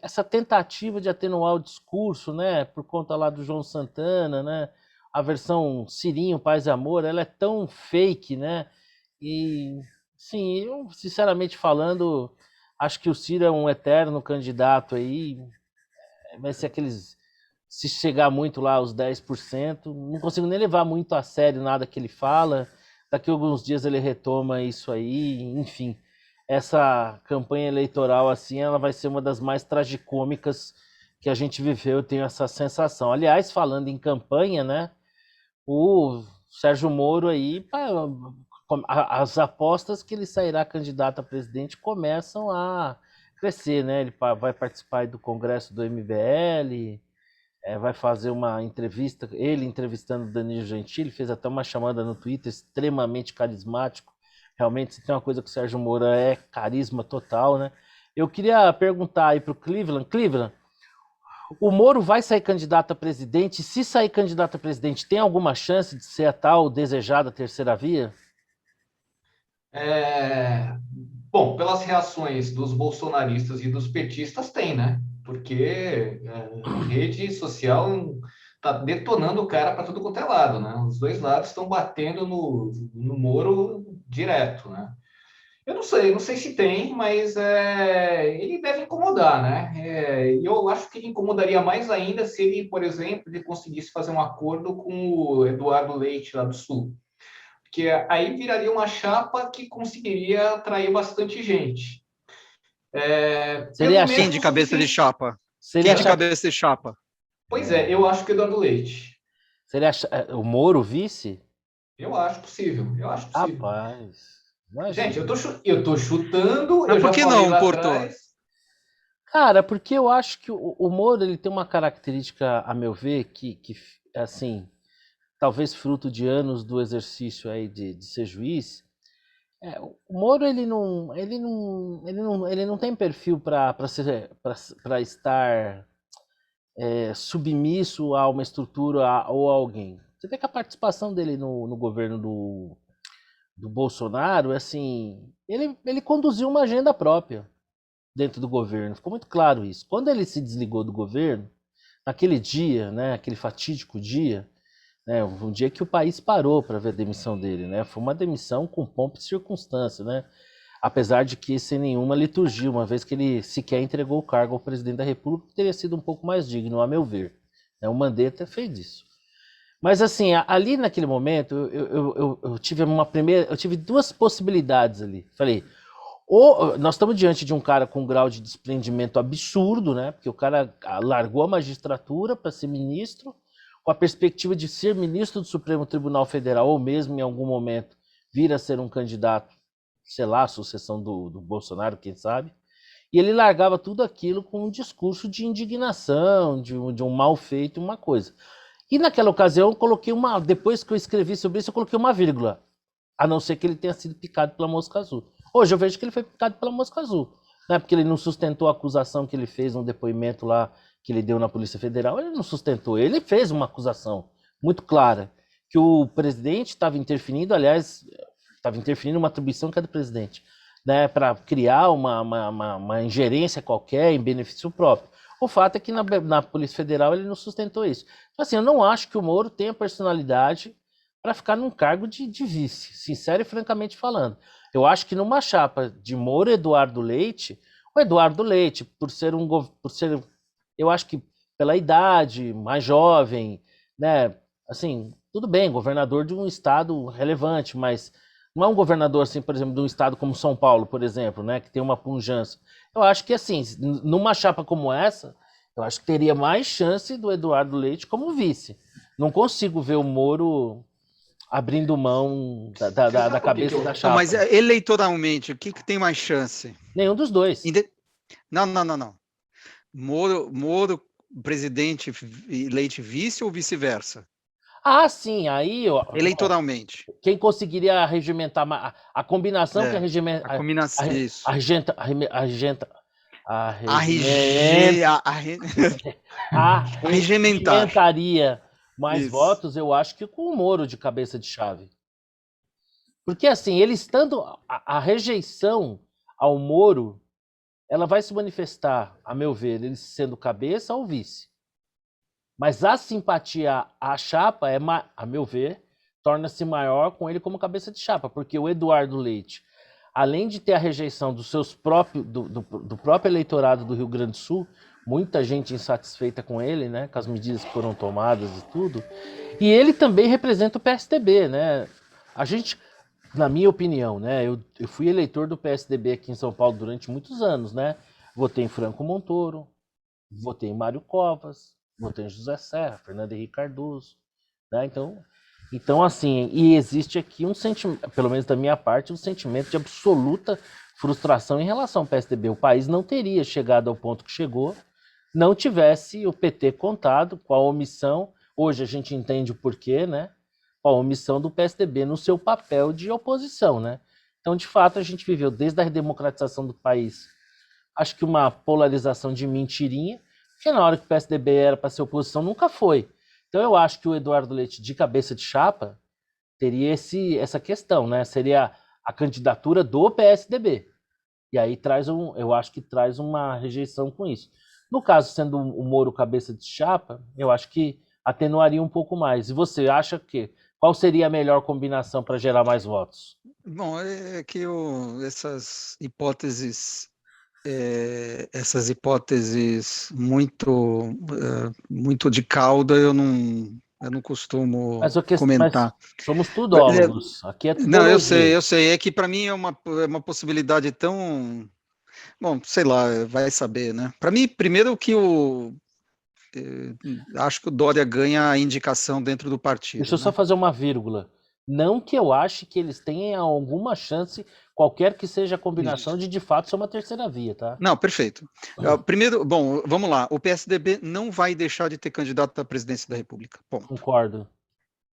essa tentativa de atenuar o discurso, né? Por conta lá do João Santana, né? A versão Cirinho, Paz e Amor, ela é tão fake, né? E, sim, eu, sinceramente falando, acho que o Ciro é um eterno candidato aí. Vai ser aqueles se chegar muito lá aos 10%, não consigo nem levar muito a sério nada que ele fala. Daqui a alguns dias ele retoma isso aí, enfim. Essa campanha eleitoral, assim, ela vai ser uma das mais tragicômicas que a gente viveu, eu tenho essa sensação. Aliás, falando em campanha, né, o Sérgio Moro aí, as apostas que ele sairá candidato a presidente começam a crescer, né? Ele vai participar do congresso do MBL, vai fazer uma entrevista, ele entrevistando o Danilo Gentili, fez até uma chamada no Twitter, extremamente carismático. Realmente, se tem uma coisa que o Sérgio Moro é carisma total, né? Eu queria perguntar aí para o Cleveland. Cleveland, o Moro vai sair candidato a presidente? Se sair candidato a presidente, tem alguma chance de ser a tal desejada terceira via? Bom, pelas reações dos bolsonaristas e dos petistas, tem, né? Porque a rede social está detonando o cara para tudo quanto é lado, né? Os dois lados estão batendo no Moro direto, né? Eu não sei se tem, mas ele deve incomodar, né? E eu acho que ele incomodaria mais ainda se ele, por exemplo, ele conseguisse fazer um acordo com o Eduardo Leite, lá do Sul. Porque aí viraria uma chapa que conseguiria atrair bastante gente. Seria Pelo a Quem menos de o cabeça de suficiente. chapa? Seria Quem a de chapa, cabeça de chapa? Pois é, eu acho que o Eduardo Leite. o Moro vice? Eu acho possível, eu acho possível. Rapaz, Gente, imagina. eu tô chutando, Mas eu por já que falei não, lá Porto? atrás. Cara, porque eu acho que o Moro ele tem uma característica, a meu ver, que assim, talvez fruto de anos do exercício aí de ser juiz. O Moro ele não tem perfil para estar submisso a uma estrutura ou a alguém. Você vê que a participação dele no governo do Bolsonaro, assim, ele conduziu uma agenda própria dentro do governo. Ficou muito claro isso. Quando ele se desligou do governo, naquele dia, né, aquele fatídico dia, né, um dia que o país parou para ver a demissão dele, né? Foi uma demissão com pompa e circunstância, né? Apesar de que sem nenhuma liturgia, uma vez que ele sequer entregou o cargo ao presidente da República, teria sido um pouco mais digno, a meu ver. O Mandetta fez isso. Mas assim, ali naquele momento, eu tive eu tive duas possibilidades ali. Falei, ou nós estamos diante de um cara com um grau de desprendimento absurdo, né? Porque o cara largou a magistratura para ser ministro, com a perspectiva de ser ministro do Supremo Tribunal Federal, ou mesmo em algum momento vir a ser um candidato, sei lá, a sucessão do Bolsonaro, quem sabe. E ele largava tudo aquilo com um discurso de indignação, de um mal feito, uma coisa. E naquela ocasião eu coloquei depois que eu escrevi sobre isso, eu coloquei uma vírgula, a não ser que ele tenha sido picado pela mosca azul. Hoje eu vejo que ele foi picado pela mosca azul, né? Porque ele não sustentou a acusação que ele fez no depoimento lá que ele deu na Polícia Federal, ele não sustentou, ele fez uma acusação muito clara, que o presidente estava interferindo, aliás, estava interferindo numa atribuição que é do presidente, né, para criar uma ingerência qualquer em benefício próprio. O fato é que na Polícia Federal ele não sustentou isso. Então, assim, eu não acho que o Moro tenha personalidade para ficar num cargo de vice, sincero e francamente falando. Eu acho que numa chapa de Moro e Eduardo Leite, o Eduardo Leite, eu acho que pela idade, mais jovem, né, assim, tudo bem, governador de um estado relevante, mas não é um governador, assim, por exemplo, de um estado como São Paulo, por exemplo, né, que tem uma pujança. Eu acho que, assim, numa chapa como essa, eu acho que teria mais chance do Eduardo Leite como vice. Não consigo ver o Moro abrindo mão Você da sabe por que cabeça da Não, mas chapa. eleitoralmente, o que tem mais chance? Nenhum dos dois. Não, não, não, não. Moro, presidente e Leite vice ou vice-versa? Ah, sim, aí ó, Eleitoralmente. quem conseguiria regimentar a combinação que É, a a, combinação. Isso. regenta, a regenta, a Arrege, regimenta, a arregimentar. regimentaria mais Isso. votos, eu acho que com o Moro de cabeça de chave. Porque assim, ele estando a rejeição ao Moro, ela vai se manifestar, a meu ver, ele sendo cabeça ou vice. Mas a simpatia à chapa, a meu ver, torna-se maior com ele como cabeça de chapa, porque o Eduardo Leite, além de ter a rejeição dos seus próprios, do próprio eleitorado do Rio Grande do Sul, muita gente insatisfeita com ele, né, com as medidas que foram tomadas e tudo. E ele também representa o PSDB, né? A gente, na minha opinião, né, eu fui eleitor do PSDB aqui em São Paulo durante muitos anos, né? Votei em Franco Montoro, votei em Mário Covas, votei em José Serra, Fernando Henrique Cardoso, né? Então, assim, e existe aqui um sentimento, pelo menos da minha parte, um sentimento de absoluta frustração em relação ao PSDB. O país não teria chegado ao ponto que chegou, não tivesse o PT contado com a omissão, hoje a gente entende o porquê, né? Com a omissão do PSDB no seu papel de oposição, né? Então, de fato, a gente viveu desde a redemocratização do país, acho que uma polarização de mentirinha, que na hora que o PSDB era para ser oposição, nunca foi. Então eu acho que o Eduardo Leite, de cabeça de chapa, teria essa questão, né? Seria a candidatura do PSDB. E aí eu acho que traz uma rejeição com isso. No caso, sendo o Moro cabeça de chapa, eu acho que atenuaria um pouco mais. E você acha que qual seria a melhor combinação para gerar mais votos? Bom, é que essas hipóteses muito de cauda, eu não costumo Mas comentar. somos É, tudólogos. Aqui é Não, tudologia. eu sei. É que para mim é uma possibilidade tão. Bom, sei lá, vai saber, né? Para mim, primeiro que acho que o Dória ganha a indicação dentro do Deixa partido, eu só né? fazer uma vírgula. Não que eu ache que eles tenham alguma chance, qualquer que seja a combinação, Isso. de fato ser uma terceira via, tá? Não, perfeito. Primeiro, bom, vamos lá. O PSDB não vai deixar de ter candidato à presidência da República. Ponto. Concordo.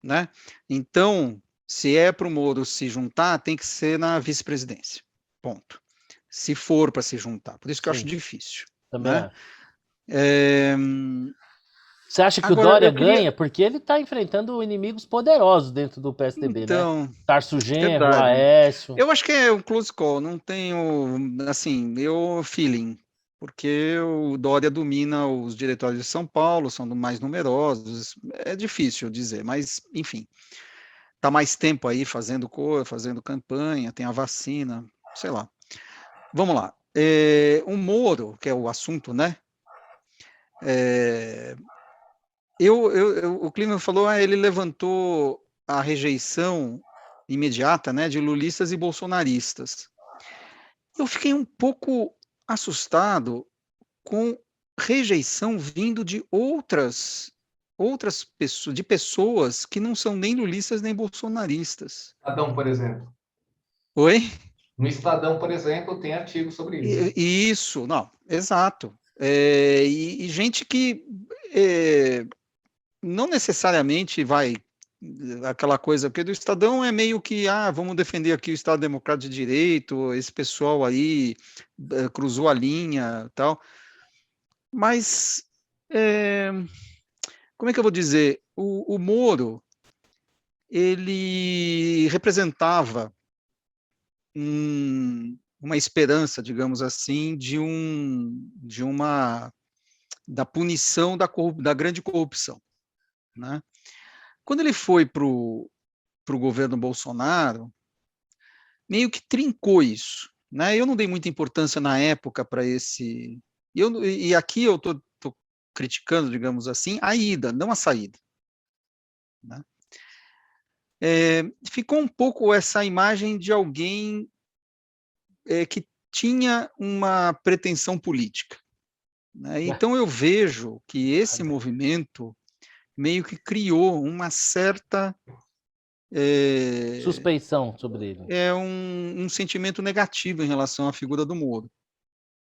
Né? Então, se é para o Moro se juntar, tem que ser na vice-presidência. Ponto. Se for para se juntar. Por isso que eu acho Sim, difícil. também Né? acho. É, Você acha que o Agora, Dória eu queria. ganha? Porque ele está enfrentando inimigos poderosos dentro do PSDB, né? Então, Tarso Genro, verdade. Aécio. Eu acho que é um close call, não tenho, assim, feeling, porque o Dória domina os diretórios de São Paulo, são mais numerosos, é difícil dizer, mas, enfim, está mais tempo aí fazendo campanha, tem a vacina, sei lá. Vamos lá. O Moro, que é o assunto, né? É, o Clima falou, ele levantou a rejeição imediata, né, de lulistas e bolsonaristas. Eu fiquei um pouco assustado com rejeição vindo de outras pessoas, de pessoas que não são nem lulistas nem bolsonaristas. Estadão, por exemplo. Oi? No Estadão, por exemplo, tem artigo sobre isso. Isso, não, exato. E gente que não necessariamente vai aquela coisa, porque do Estadão é meio que, vamos defender aqui o Estado Democrático de Direito, esse pessoal aí cruzou a linha tal, mas como é que eu vou dizer? O Moro, ele representava uma esperança, digamos assim, da punição da grande corrupção, né? Quando ele foi para o governo Bolsonaro, meio que trincou isso, né? Eu não dei muita importância na época para esse. E aqui eu estou criticando, digamos assim, a ida, não a saída. Né? Ficou um pouco essa imagem de alguém que tinha uma pretensão política. Né? Então eu vejo que esse movimento meio que criou uma certa Suspeição sobre ele. um sentimento negativo em relação à figura do Moro.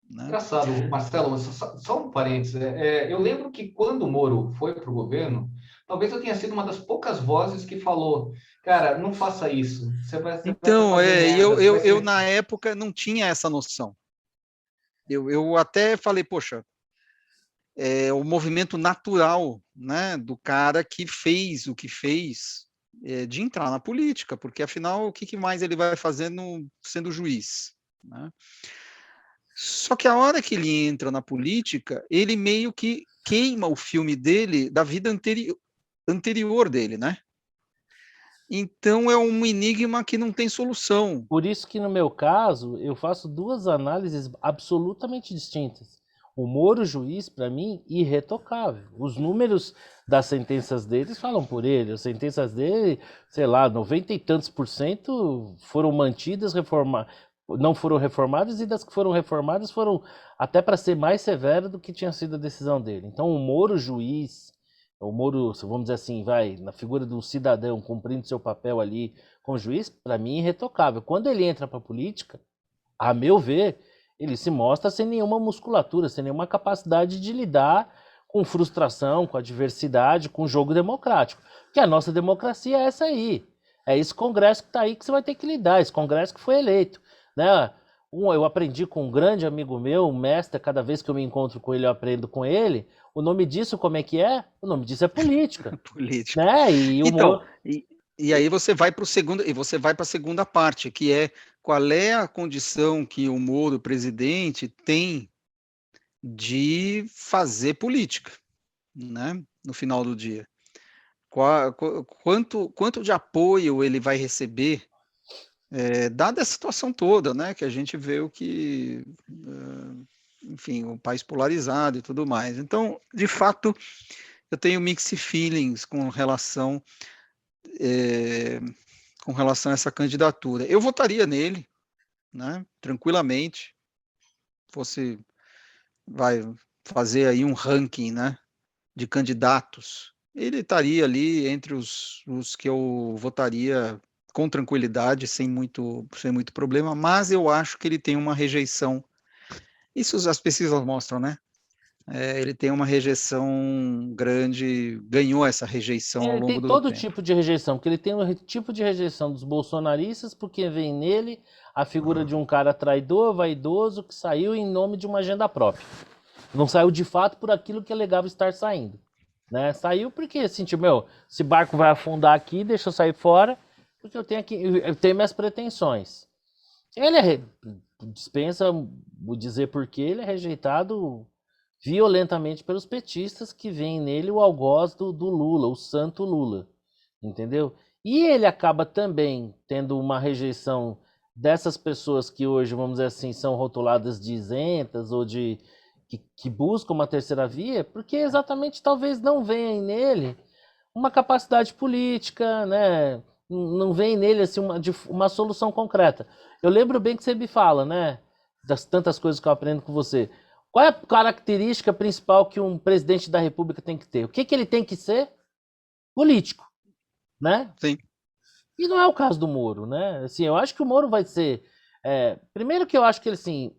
Né? Engraçado, Marcelo, só um parênteses. Eu lembro que quando o Moro foi para o governo, talvez eu tenha sido uma das poucas vozes que falou, cara, não faça isso, você vai Então, fazer merda, eu na época não tinha essa noção. Eu até falei, poxa, o movimento natural, né, do cara que fez o que fez de entrar na política, porque afinal, o que mais ele vai fazendo sendo juiz? Né? Só que a hora que ele entra na política, ele meio que queima o filme dele da vida anterior dele, né? Então é um enigma que não tem solução. Por isso que no meu caso, eu faço duas análises absolutamente distintas. O Moro juiz, para mim, irretocável. Os números das sentenças deles falam por ele. As sentenças dele, sei lá, 90 e tantos por cento foram mantidas, não foram reformadas, e das que foram reformadas foram até para ser mais severo do que tinha sido a decisão dele. Então, o Moro juiz, o Moro, vamos dizer assim, vai, na figura do cidadão cumprindo seu papel ali como juiz, para mim, irretocável. Quando ele entra para a política, a meu ver, ele se mostra sem nenhuma musculatura, sem nenhuma capacidade de lidar com frustração, com adversidade, com jogo democrático. Porque a nossa democracia é essa aí. É esse Congresso que está aí que você vai ter que lidar, esse Congresso que foi eleito. Né? Eu aprendi com um grande amigo meu, um mestre, cada vez que eu me encontro com ele, eu aprendo com ele. O nome disso, como é que é? O nome disso é política. Política. Né? E o Então, e aí você vai para a segunda parte, que é qual é a condição que o Moro, presidente, tem de fazer política, né? No final do dia. Quanto de apoio ele vai receber, dada a situação toda, né? Que a gente vê enfim, o país polarizado e tudo mais. Então, de fato, eu tenho mixed feelings com relação a essa candidatura. Eu votaria nele, né? Tranquilamente. Vai fazer aí um ranking, né? De candidatos. Ele estaria ali entre os que eu votaria com tranquilidade, sem muito problema, mas eu acho que ele tem uma rejeição. Isso as pesquisas mostram, né? Ele tem uma rejeição grande, ganhou essa rejeição ao ele tem longo do todo tempo. tipo de rejeição, porque ele tem um tipo de rejeição dos bolsonaristas, porque vem nele a figura de um cara traidor, vaidoso, que saiu em nome de uma agenda própria. Não saiu de fato por aquilo que alegava estar saindo. Né? Saiu porque, sentiu, esse barco vai afundar aqui, deixa eu sair fora, porque eu tenho minhas pretensões. Ele dispensa o dizer porque ele é rejeitado violentamente pelos petistas que veem nele o algoz do Lula, o santo Lula, entendeu? E ele acaba também tendo uma rejeição dessas pessoas que hoje, vamos dizer assim, são rotuladas de isentas ou que buscam uma terceira via, porque exatamente talvez não venha nele uma capacidade política, né? Não vem nele assim uma solução concreta. Eu lembro bem que você me fala, né? Das tantas coisas que eu aprendo com você. Qual é a característica principal que um presidente da República tem que ter? O que ele tem que ser? Político, né? Sim. E não é o caso do Moro, né? Assim, eu acho que o Moro vai ser... primeiro que eu acho que ele, assim,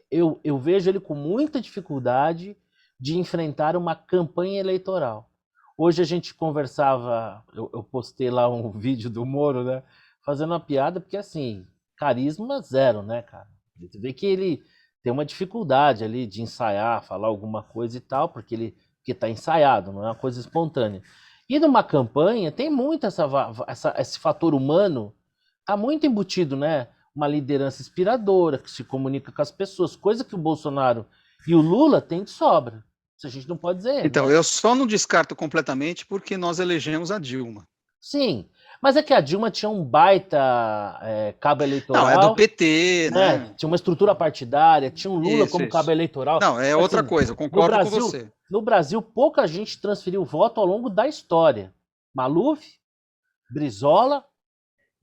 eu vejo ele com muita dificuldade de enfrentar uma campanha eleitoral. Hoje a gente conversava, eu postei lá um vídeo do Moro, né? Fazendo uma piada, porque assim, carisma zero, né, cara? Você vê que ele tem uma dificuldade ali de ensaiar, falar alguma coisa e tal, porque tá ensaiado, não é uma coisa espontânea. E numa campanha tem muito esse fator humano, tá muito embutido, né? Uma liderança inspiradora, que se comunica com as pessoas, coisa que o Bolsonaro e o Lula têm de sobra. Isso a gente não pode dizer. Então, né? eu só não descarto completamente porque nós elegemos a Dilma. Sim, mas é que a Dilma tinha um baita cabo eleitoral. Não, é do PT, né? Tinha uma estrutura partidária, tinha um Lula Isso, como isso. cabo eleitoral. Não, é outra coisa, concordo com você. No Brasil, pouca gente transferiu voto ao longo da história. Maluf, Brizola,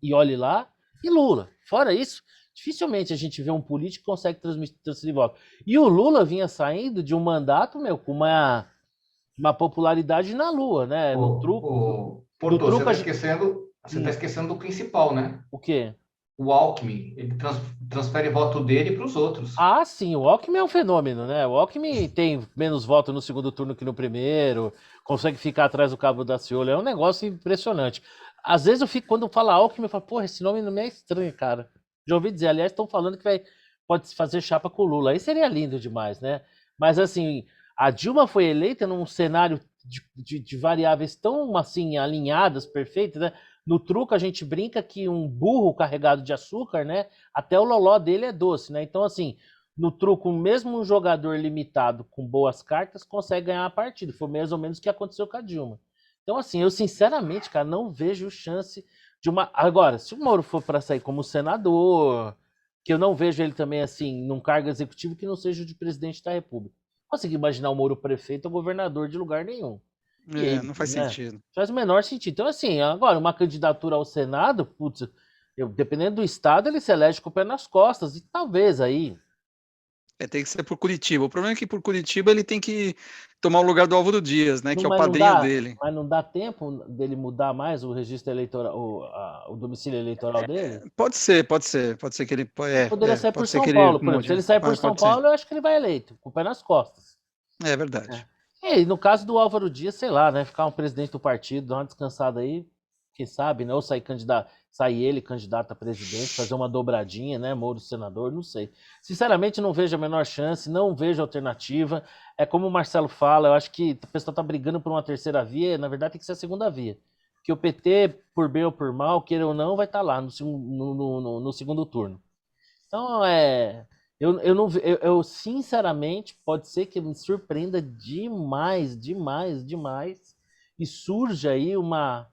e olhe lá, e Lula. Fora isso, dificilmente a gente vê um político que consegue transferir voto. E o Lula vinha saindo de um mandato, com uma popularidade na lua, né? No truco. Porto, você está esquecendo do principal, né? O quê? O Alckmin, ele transfere voto dele para os outros. Ah, sim, o Alckmin é um fenômeno, né? O Alckmin tem menos voto no segundo turno que no primeiro, consegue ficar atrás do Cabo da Ciolo, é um negócio impressionante. Às vezes eu fico, quando fala Alckmin, eu falo, porra, esse nome não me é estranho, cara. Já ouvi dizer, aliás, estão falando que pode fazer chapa com o Lula, aí seria lindo demais, né? Mas assim, a Dilma foi eleita num cenário de variáveis tão assim alinhadas, perfeitas, né? No truco a gente brinca que um burro carregado de açúcar, né? Até o loló dele é doce, né? Então assim, no truco, mesmo um jogador limitado com boas cartas consegue ganhar a partida. Foi mais ou menos o que aconteceu com a Dilma. Então assim, eu sinceramente, cara, não vejo chance de uma... Agora, se o Moro for para sair como senador, que eu não vejo ele também assim num cargo executivo que não seja o de presidente da República. consigo imaginar o Moro prefeito ou governador de lugar nenhum. E aí, Não faz né, sentido. faz o menor sentido. Então, assim, agora, uma candidatura ao Senado, putz, dependendo do estado, ele se elege com o pé nas costas. E talvez aí. Tem que ser por Curitiba. O problema é que por Curitiba ele tem que tomar o lugar do Álvaro Dias, né? Que é o Mas não padrinho dá, dele. mas não dá tempo dele mudar mais o registro eleitoral, o domicílio eleitoral dele? Pode ser que ele. Poderia sair por Pode ser São que ele Paulo, por exemplo. Se mude. ele sair por São Pode ser. Paulo, eu acho que ele vai eleito, com o pé nas costas. É verdade. E no caso do Álvaro Dias, sei lá, né? Ficar um presidente do partido, dar uma descansada aí, quem sabe, né? Ou sair ele candidato a presidente, fazer uma dobradinha, né? Moro senador, não sei. Sinceramente, não vejo a menor chance, não vejo alternativa. É como o Marcelo fala, eu acho que o pessoal tá brigando por uma terceira via, na verdade tem que ser a segunda via. Que o PT, por bem ou por mal, queira ou não, vai estar lá no segundo turno. Então, eu não eu, sinceramente, pode ser que me surpreenda demais, demais, demais, e surja aí uma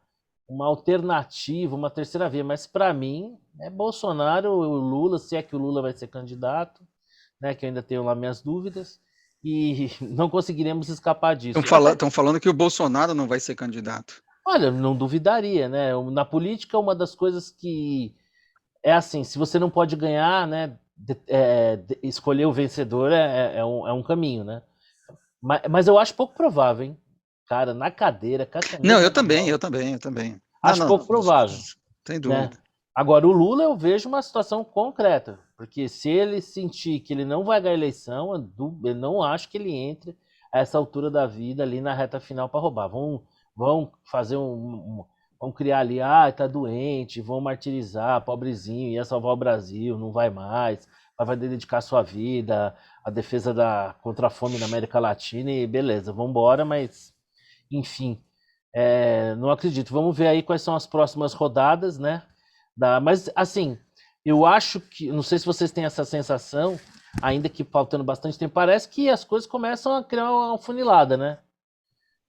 alternativa, uma terceira via. Mas para mim, é Bolsonaro, o Lula, se é que o Lula vai ser candidato, né? Que eu ainda tenho lá minhas dúvidas, e não conseguiremos escapar disso. Estão falando que o Bolsonaro não vai ser candidato. Olha, não duvidaria, né? Na política, uma das coisas que é assim, se você não pode ganhar, né? Escolher o vencedor é um caminho, né? Mas eu acho pouco provável, hein? Cara, na cadeira, com a caneta Não, eu na também, mão, eu também, eu também. acho pouco provável, Sem né? dúvida. Agora, o Lula eu vejo uma situação concreta, porque se ele sentir que ele não vai ganhar a eleição, eu não acho que ele entre a essa altura da vida ali na reta final para roubar. Vão fazer vão criar ali, tá doente, vão martirizar, pobrezinho, ia salvar o Brasil, não vai mais, vai dedicar sua vida à defesa contra a fome na América Latina e beleza, vamos embora, mas enfim, não acredito. Vamos ver aí quais são as próximas rodadas, né? Mas, assim, eu acho que, não sei se vocês têm essa sensação, ainda que faltando bastante tempo, parece que as coisas começam a criar uma funilada, né?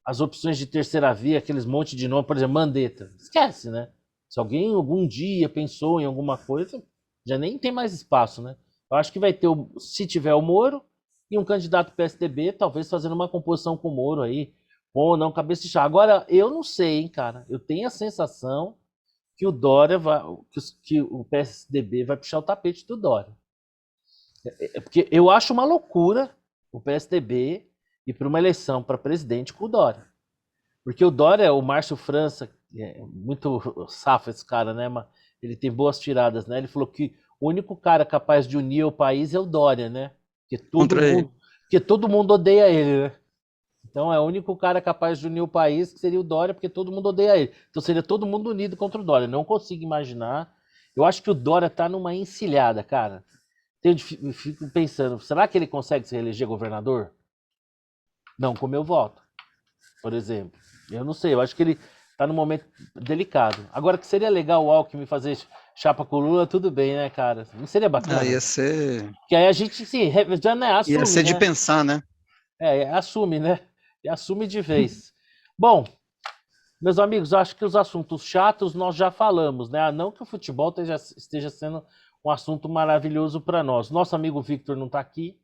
As opções de terceira via, aqueles monte de nome, por exemplo, Mandetta, esquece, né? Se alguém algum dia pensou em alguma coisa, já nem tem mais espaço, né? Eu acho que vai ter, se tiver o Moro, e um candidato PSDB, talvez fazendo uma composição com o Moro aí, ou não, cabeça de chá. Agora, eu não sei, hein, cara. Eu tenho a sensação que o Dória vai, que o PSDB vai puxar o tapete do Dória. Porque eu acho uma loucura o PSDB ir para uma eleição para presidente com o Dória. Porque o Dória, o Márcio França, muito safo esse cara, né? Mas ele tem boas tiradas, né? Ele falou que o único cara capaz de unir o país é o Dória, né? Porque todo mundo odeia ele, né? Então é o único cara capaz de unir o país que seria o Dória, porque todo mundo odeia ele. Então seria todo mundo unido contra o Dória. Não consigo imaginar. Eu acho que o Dória tá numa encilhada, cara. Eu fico pensando, será que ele consegue se reeleger governador? Não com meu voto, por exemplo. Eu não sei, eu acho que ele tá num momento delicado. Agora, que seria legal o Alckmin fazer chapa com o Lula, tudo bem, né, cara? Não seria bacana? Ia ser. Porque aí a gente, sim, já né, assume, Ia ser de né? pensar, né? Assume, né? E assume de vez. Bom, meus amigos, acho que os assuntos chatos nós já falamos, né? Não que o futebol esteja sendo um assunto maravilhoso para nós. Nosso amigo Victor não está aqui.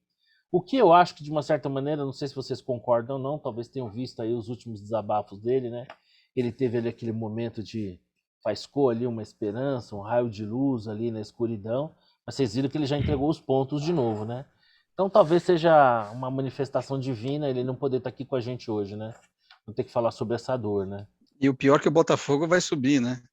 O que eu acho que, de uma certa maneira, não sei se vocês concordam ou não, talvez tenham visto aí os últimos desabafos dele, né? Ele teve ali aquele momento de faiscou ali uma esperança, um raio de luz ali na escuridão, mas vocês viram que ele já entregou os pontos de novo, né? Então talvez seja uma manifestação divina ele não poder estar aqui com a gente hoje, né? Não ter que falar sobre essa dor, né? E o pior é que o Botafogo vai subir, né?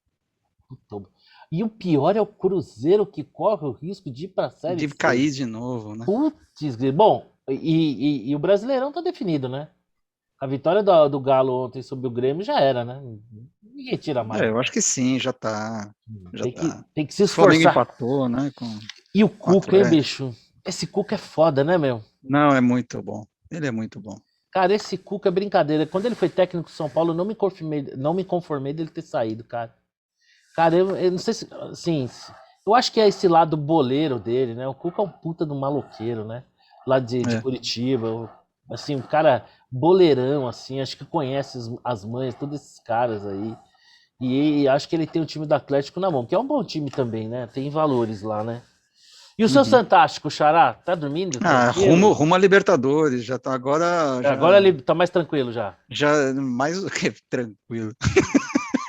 E o pior é o Cruzeiro que corre o risco de ir para a Série De C. cair de novo, né? Putz, bom, e o Brasileirão tá definido, né? A vitória do Galo ontem sobre o Grêmio já era, né? Ninguém tira mais. Eu acho que sim, já tá. Tem que se O Flamengo esforçar. empatou, né? E o Cuca, hein, bicho? Esse Cuca é foda, né, meu? Não, é muito bom. Ele é muito bom. Cara, esse Cuca é brincadeira. Quando ele foi técnico de São Paulo, eu não me conformei dele ter saído, cara. Cara, eu não sei se. Assim, eu acho que é esse lado boleiro dele, né? O Cuca é um puta do maloqueiro, né? Lá de Curitiba. Assim, um cara boleirão, assim. Acho que conhece as mães, todos esses caras aí. E acho que ele tem o time do Atlético na mão, que é um bom time também, né? Tem valores lá, né? E o seu Uhum. Fantástico, Xará? Tá dormindo? Ah, Tranquilo? rumo a Libertadores, já tá agora, Agora ele tá mais tranquilo já. já mais do que tranquilo.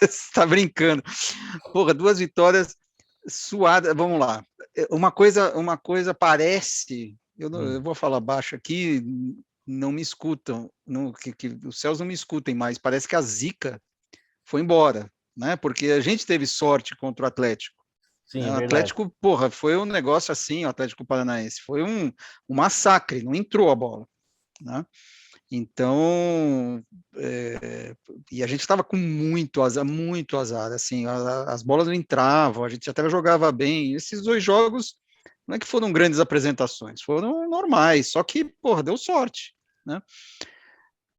Você tá brincando. Porra, 2 vitórias suadas. Vamos lá. Uma coisa parece. Eu vou falar baixo aqui, não me escutam. Que os céus não me escutem mais. Parece que a zica foi embora, né? Porque a gente teve sorte contra o Atlético. Sim, é O verdade. Atlético, porra, foi um negócio assim, o Atlético Paranaense. Foi um massacre, não entrou a bola, né? Então, e a gente estava com muito azar, assim, as bolas não entravam, a gente até jogava bem. Esses 2 jogos não é que foram grandes apresentações, foram normais, só que, porra, deu sorte, né?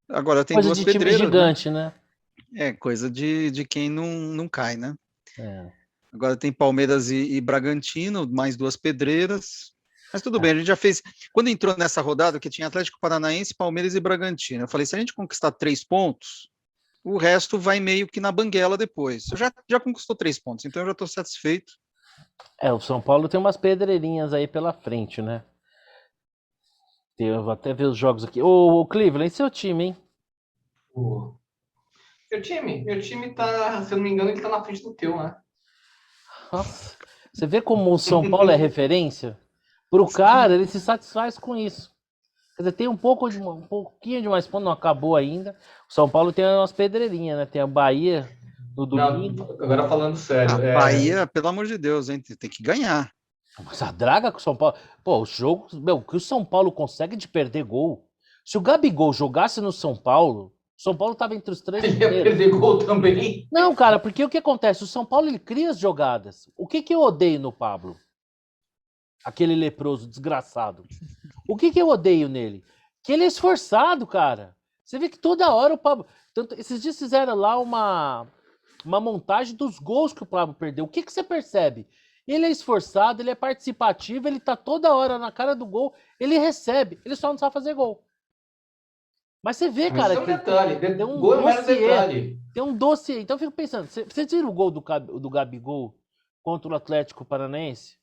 Agora tem Coisa 2 de time pedreiras, né? gigante, né? É coisa de quem não cai, né? É. Agora tem Palmeiras e Bragantino, mais 2 pedreiras. Mas tudo bem, É. a gente já fez. Quando entrou nessa rodada, que tinha Atlético Paranaense, Palmeiras e Bragantino, eu falei: se a gente conquistar 3 pontos, o resto vai meio que na banguela depois. Eu já conquistou 3 pontos, então eu já estou satisfeito. O São Paulo tem umas pedreirinhas aí pela frente, né? Eu vou até ver os jogos aqui. Ô, Cleveland, seu time, hein? O meu time tá, se eu não me engano, ele tá na frente do teu, né? Nossa, você vê como o São Paulo é referência? Pro cara, ele se satisfaz com isso. Quer dizer, tem um pouquinho de mais ponto, não acabou ainda. O São Paulo tem umas pedreirinhas, né? Tem a Bahia no Não, domingo. agora falando A sério, Bahia, pelo amor de Deus, hein, tem que ganhar. Mas a draga com o São Paulo. Pô, o jogo. Meu, o que o São Paulo consegue de perder gol. Se o Gabigol jogasse no São Paulo tava entre os 3 ele ia primeiros. perder gol também. Não, cara, porque o que acontece? O São Paulo ele cria as jogadas. O que eu odeio no Pablo? Aquele leproso desgraçado. O que eu odeio nele? Que ele é esforçado, cara. Você vê que toda hora o Pablo. Tanto, esses dias fizeram lá uma montagem dos gols que o Pablo perdeu. O que você percebe? Ele é esforçado, ele é participativo, ele tá toda hora na cara do gol, ele recebe, ele só não sabe fazer gol. Mas você vê, Mas cara, isso é um que detalhe. tem um Gol é um mero dossiê. detalhe. Tem um dossiê. Então eu fico pensando, você tira o gol do Gabigol contra o Atlético Paranaense?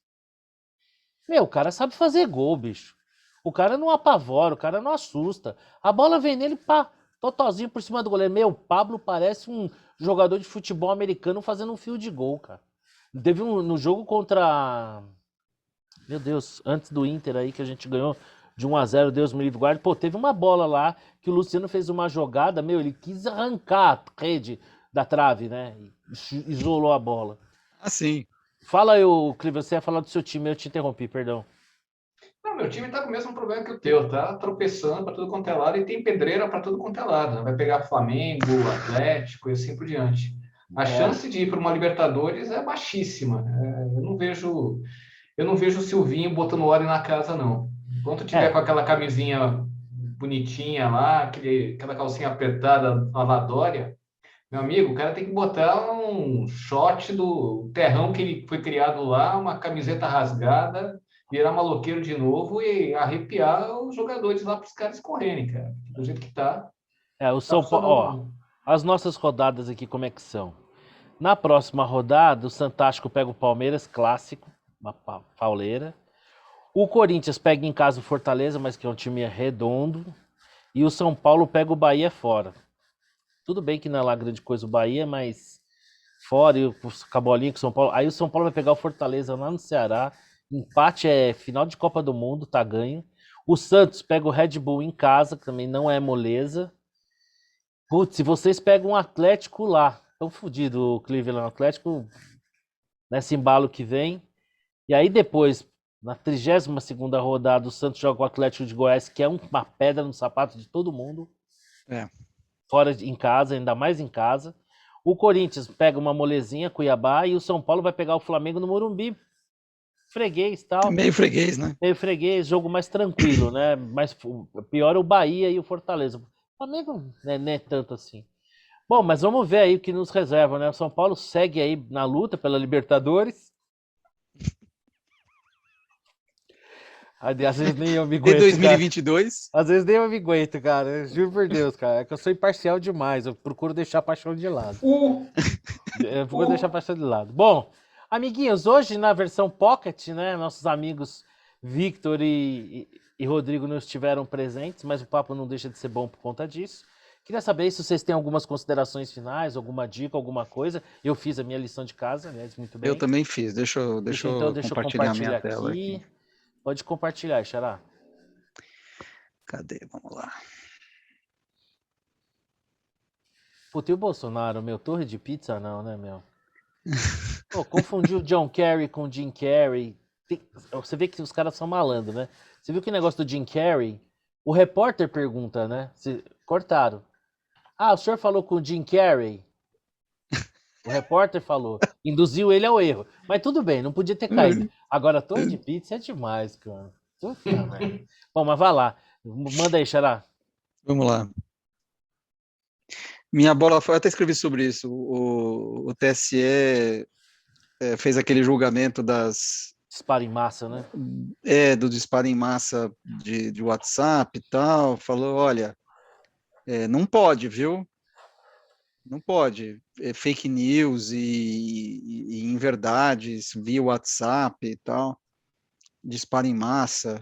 Meu, o cara sabe fazer gol, bicho. O cara não apavora, o cara não assusta. A bola vem nele, pá, totozinho por cima do goleiro. Meu, o Pablo parece um jogador de futebol americano fazendo um fio de gol, cara. Teve no jogo contra. Meu Deus, antes do Inter aí que a gente ganhou de 1-0, Deus me livre guarde. Pô, teve uma bola lá que o Luciano fez uma jogada, meu, ele quis arrancar a rede da trave, né? Isolou a bola. Assim. Fala aí, Clive, você ia falar do seu time, eu te interrompi, perdão. Não, meu time tá com o mesmo problema que o teu, tá tropeçando para tudo quanto é lado e tem pedreira para tudo quanto é lado, né? Vai pegar Flamengo, Atlético e assim por diante. A chance de ir para uma Libertadores é baixíssima. Eu não vejo o Silvinho botando ordem na casa, não. Enquanto tiver com aquela camisinha bonitinha lá, aquela calcinha apertada lavadória, meu amigo, o cara tem que botar um shot do terrão que ele foi criado lá, uma camiseta rasgada, virar maloqueiro de novo e arrepiar os jogadores lá para os caras correrem, cara. Do jeito que tá, O tá São Paulo, funcionando ó, não. as nossas rodadas aqui como é que são? Na próxima rodada, o Santástico pega o Palmeiras, clássico, uma pauleira. O Corinthians pega em casa o Fortaleza, mas que é um time redondo. E o São Paulo pega o Bahia fora. Tudo bem que não é lá grande coisa o Bahia, mas fora, e com a bolinha com o São Paulo. Aí o São Paulo vai pegar o Fortaleza lá no Ceará. Empate é final de Copa do Mundo, tá ganho. O Santos pega o Red Bull em casa, que também não é moleza. Putz, se vocês pegam um Atlético lá, tão fodido o Cleveland Atlético, nesse embalo que vem. E aí depois, na 32ª rodada, o Santos joga o Atlético de Goiás, que é uma pedra no sapato de todo mundo. Fora em casa, ainda mais em casa. O Corinthians pega uma molezinha, Cuiabá, e o São Paulo vai pegar o Flamengo no Morumbi. Freguês e tal. Meio freguês, né? Meio freguês, jogo mais tranquilo, né? Mas pior é o Bahia e o Fortaleza. O Flamengo não é tanto assim. Bom, mas vamos ver aí o que nos reserva, né? O São Paulo segue aí na luta pela Libertadores. Às vezes nem eu me De aguento, 2022. Às vezes nem eu me aguento, cara. Eu juro por Deus, cara. É que eu sou imparcial demais. Eu procuro deixar a paixão de lado. Eu procuro deixar a paixão de lado. Bom, Amiguinhos, hoje na versão Pocket, né, nossos amigos Victor e Rodrigo não estiveram presentes, mas o papo não deixa de ser bom por conta disso. Queria saber se vocês têm algumas considerações finais, alguma dica, alguma coisa. Eu fiz a minha lição de casa, aliás, muito Eu bem. também fiz. Deixa Então, eu deixa eu compartilhar minha compartilhar tela aqui. aqui. Pode compartilhar, Xará. Cadê? Vamos lá. Puta, e o Bolsonaro, meu? Torre de pizza não, né, meu? Pô, confundiu o John Kerry com o Jim Carrey. Você vê que os caras são malandros, né? Você viu que o negócio do Jim Carrey? O repórter pergunta, né? Cortaram. Ah, o senhor falou com o Jim Carrey? O repórter falou. Induziu ele ao erro. Mas tudo bem, não podia ter caído. Agora, torre de pizza é demais, cara. Puta merda. Bom, mas vai lá. Manda aí, Xará. Vamos lá. Minha bola foi, eu até escrevi sobre isso. O TSE fez aquele julgamento Dispara em massa, né? do disparo em massa de WhatsApp e tal. Falou, olha, não pode, viu? Não pode. Fake news e inverdades via WhatsApp e tal. Disparo em massa.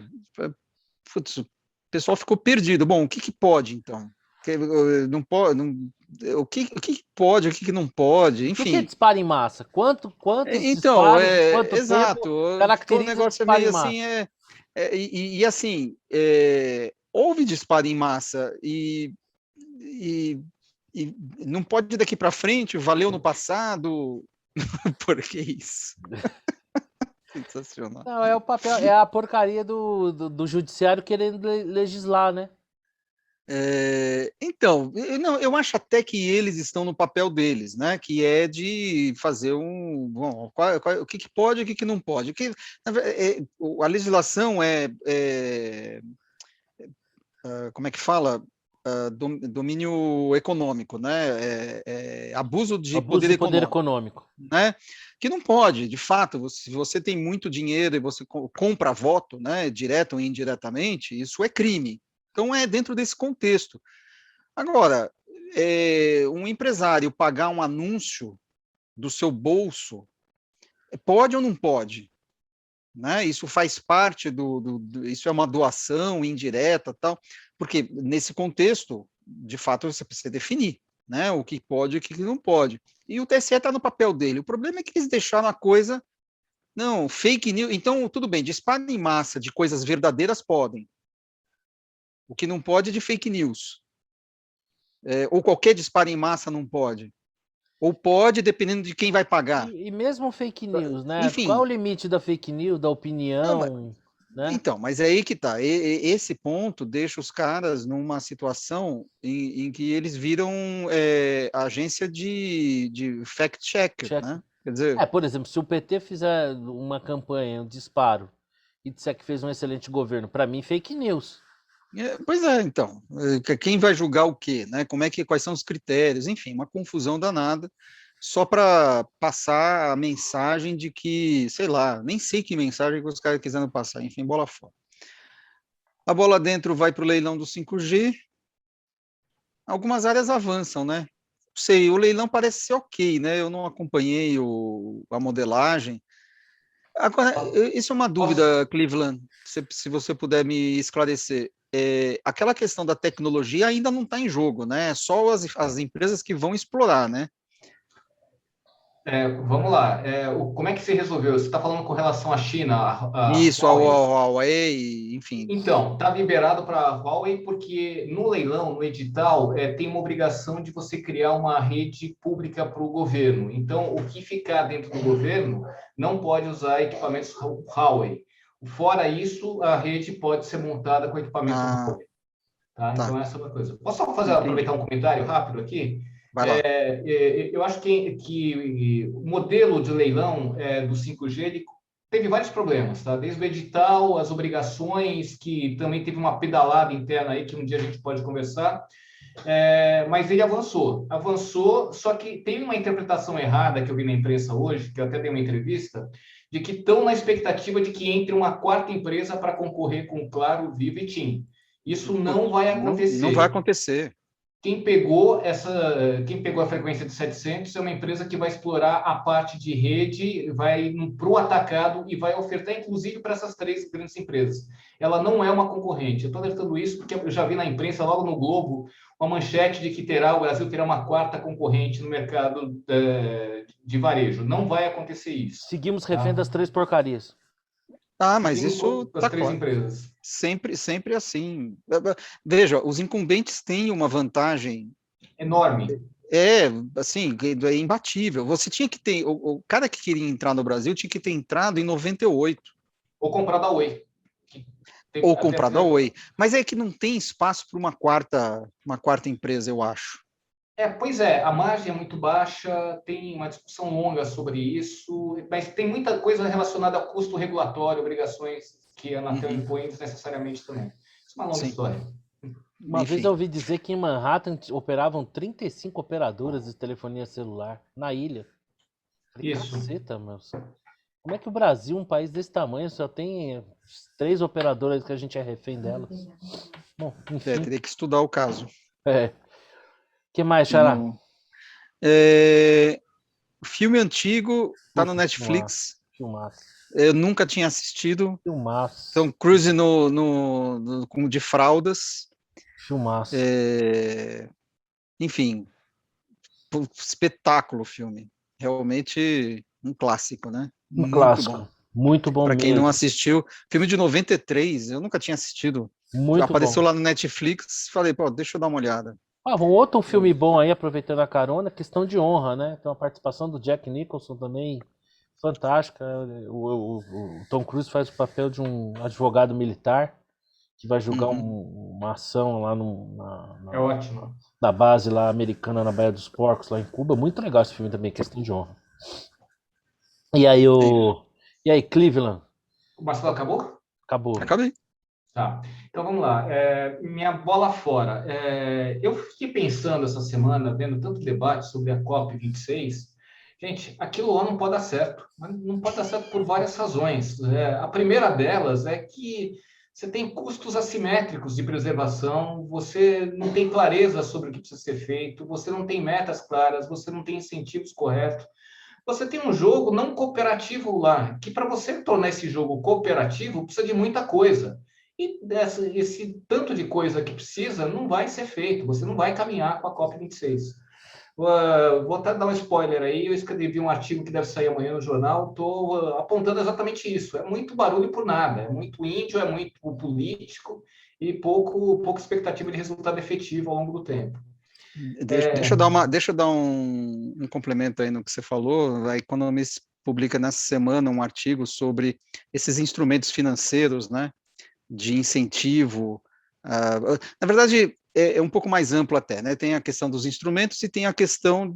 Putz, o pessoal ficou perdido. Bom, o que pode, então? Não pode, o que pode, o que não pode, O que é enfim. disparo em massa? Quantos Então, disparos em quanto exato. tempo Ficou um caracteriza negócio disparo em meio massa? assim, assim, houve disparo em massa e, e não pode daqui para frente, valeu no passado, por que isso? Sensacional. Não, é o papel, é a porcaria do judiciário querendo legislar, né? Então, não, eu acho até que eles estão no papel deles, né? Que é de fazer bom, o que pode e o que não pode. A legislação como é que fala? Domínio econômico, né? Abuso de Abuso poder de poder econômico, econômico. né? Que não pode, de fato, se você tem muito dinheiro e você compra voto, né? Direto ou indiretamente, isso é crime. Então é dentro desse contexto. Agora, um empresário pagar um anúncio do seu bolso, pode ou não pode? Né? Isso faz parte isso é uma doação indireta, tal, porque nesse contexto, de fato, você precisa definir, né? O que pode e o que não pode. E o TSE está no papel dele. O problema é que eles deixaram a coisa, não, fake news. Então, tudo bem, disparo em massa de coisas verdadeiras podem. O que não pode é de fake news. Ou qualquer disparo em massa não pode. Ou pode, dependendo de quem vai pagar. E mesmo fake news, né? Qual é Enfim. o limite da fake news, da opinião, né? Então, mas é aí que está. Esse ponto deixa os caras numa situação em que eles viram agência de fact-checker, Check. né? Quer dizer, Por exemplo, se o PT fizer uma campanha, um disparo, e disser que fez um excelente governo, para mim, fake news. pois é, então, quem vai julgar o quê, né? Quais são os critérios? Enfim, uma confusão danada, só para passar a mensagem de que, sei lá, nem sei que mensagem que os caras quiseram passar, enfim, bola fora. A bola dentro vai para o leilão do 5G, algumas áreas avançam, né? Sei, o leilão parece ser ok, né? Eu não acompanhei a modelagem. Agora, isso é uma dúvida, Cleveland, se você puder me esclarecer. Aquela questão da tecnologia ainda não está em jogo, né? É só as empresas que vão explorar, né? Vamos lá. Como é que se resolveu? Você está falando com relação à China, a Isso, a Huawei? Huawei, enfim. Então, está liberado para a Huawei porque no leilão, no edital, tem uma obrigação de você criar uma rede pública para o governo. Então, o que ficar dentro do governo não pode usar equipamentos Huawei. Fora isso, a rede pode ser montada com equipamentos Huawei. Tá? Tá. Então, essa é uma coisa. Posso só aproveitar um comentário rápido aqui? Vai lá. Eu acho que o modelo de leilão do 5G ele teve vários problemas, tá? Desde o edital, as obrigações, que também teve uma pedalada interna aí, que um dia a gente pode conversar, mas ele avançou, só que tem uma interpretação errada que eu vi na imprensa hoje, que eu até dei uma entrevista, de que estão na expectativa de que entre uma quarta empresa para concorrer com Claro, Vivo e TIM. Isso não vai acontecer. Não vai acontecer. quem pegou a frequência de 700 é uma empresa que vai explorar a parte de rede, vai para o atacado e vai ofertar, inclusive, para essas 3 grandes empresas. Ela não é uma concorrente. Eu estou alertando isso porque eu já vi na imprensa, logo no Globo, uma manchete de que o Brasil terá uma 4ª concorrente no mercado de varejo. Não vai acontecer isso. Seguimos refém das 3 porcarias. Mas isso as tá 3 claro. empresas. Sempre assim. Veja, os incumbentes têm uma vantagem Enorme. assim, é imbatível. Você tinha que ter, o cara que queria entrar no Brasil tinha que ter entrado em 98. Ou comprar da Oi. Ou comprado a Oi. Mas é que não tem espaço para uma quarta empresa, eu acho. Pois é, a margem é muito baixa, tem uma discussão longa sobre isso, mas tem muita coisa relacionada a custo regulatório, obrigações que a Anatel impõe desnecessariamente também. Isso é uma longa história. Uma vez eu ouvi dizer que em Manhattan operavam 35 operadoras de telefonia celular na ilha. Falei, Isso. caceta, meus. Como é que o Brasil, um país desse tamanho, só tem 3 operadoras que a gente é refém delas? Bom, enfim. Teria que estudar o caso. Que mais, Xará? Filme antigo, tá no Netflix. Filmaço. Eu nunca tinha assistido. Filmaço. Tom Cruise de fraldas. Filmaço. Enfim, espetáculo o filme. Realmente um clássico, né? Um clássico. Bom. Muito bom Para mesmo. quem não assistiu, filme de 93, eu nunca tinha assistido. Muito Apareceu bom. lá no Netflix, falei, deixa eu dar uma olhada. Um outro filme bom aí, aproveitando a carona, Questão de Honra, né? Tem uma participação do Jack Nicholson também fantástica. O Tom Cruise faz o papel de um advogado militar que vai julgar uma ação lá É ótimo. na base lá americana na Baía dos Porcos, lá em Cuba. Muito legal esse filme também, Questão de Honra. E aí, Cleveland? O Marcelo acabou? Acabou. Acabei. Tá, então vamos lá. Minha bola fora. Eu fiquei pensando essa semana, vendo tanto debate sobre a COP26. Gente, aquilo lá não pode dar certo. Mas não pode dar certo por várias razões. A primeira delas é que você tem custos assimétricos de preservação, você não tem clareza sobre o que precisa ser feito, você não tem metas claras, você não tem incentivos corretos. Você tem um jogo não cooperativo lá, que para você tornar esse jogo cooperativo precisa de muita coisa. E esse tanto de coisa que precisa não vai ser feito, você não vai caminhar com a COP26. Vou até dar um spoiler aí, eu escrevi um artigo que deve sair amanhã no jornal, estou apontando exatamente isso. É muito barulho por nada, é muito índio, é muito político e pouca expectativa de resultado efetivo ao longo do tempo. Deixa eu dar um complemento aí no que você falou. A Economist publica nessa semana um artigo sobre esses instrumentos financeiros, né, de incentivo. Na verdade, é um pouco mais amplo até, né? Tem a questão dos instrumentos e tem a questão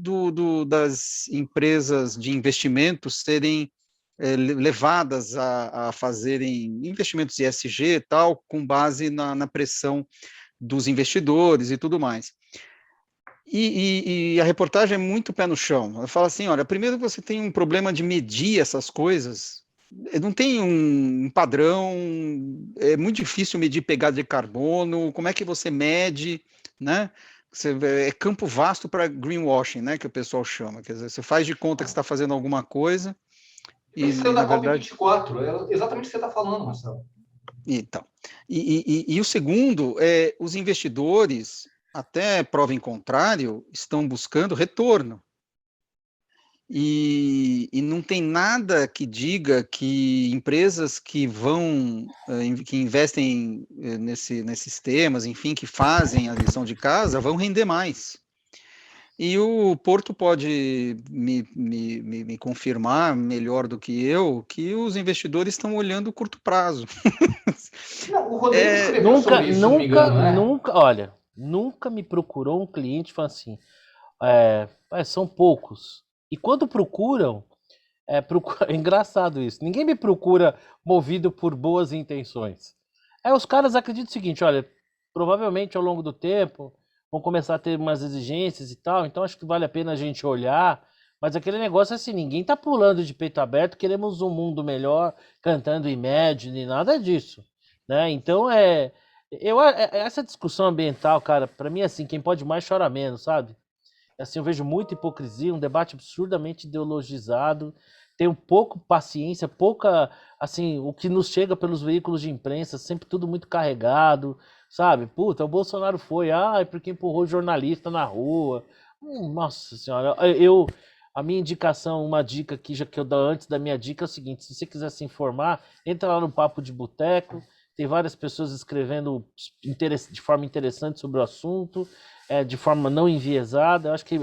das empresas de investimentos serem levadas a fazerem investimentos ESG e tal, com base na pressão dos investidores e tudo mais. E a reportagem é muito pé no chão. Ela fala assim, olha, primeiro você tem um problema de medir essas coisas, não tem um padrão, é muito difícil medir pegada de carbono, como é que você mede, né? É campo vasto para greenwashing, né, que o pessoal chama, quer dizer, você faz de conta que está fazendo alguma coisa e na verdade... COP24, é exatamente o que você está falando, Marcelo. Então, e o segundo, os investidores, até prova em contrário, estão buscando retorno. E não tem nada que diga que empresas que investem nesses temas, enfim, que fazem a lição de casa, vão render mais. E o Porto pode me confirmar melhor do que eu que os investidores estão olhando o curto prazo. Não, o Rodrigo escreveu sobre isso, se não me engano, né? Olha, nunca me procurou um cliente e falou assim, são poucos. E quando procuram, é engraçado isso, ninguém me procura movido por boas intenções. Os caras acreditam o seguinte, olha, provavelmente ao longo do tempo vão começar a ter umas exigências e tal, então acho que vale a pena a gente olhar, mas aquele negócio é assim, ninguém tá pulando de peito aberto, queremos um mundo melhor, cantando Imagine, nada disso, né? Então Essa discussão ambiental, cara, pra mim, assim, quem pode mais chora menos, sabe? Assim, eu vejo muita hipocrisia, um debate absurdamente ideologizado, tenho pouco paciência, pouca, assim, o que nos chega pelos veículos de imprensa, sempre tudo muito carregado, sabe? Puta, o Bolsonaro foi, é porque empurrou jornalista na rua. Nossa senhora, a minha indicação, uma dica aqui, já que eu dou antes da minha dica, é o seguinte, se você quiser se informar, entra lá no Papo de Boteco, tem várias pessoas escrevendo de forma interessante sobre o assunto, de forma não enviesada. Eu acho que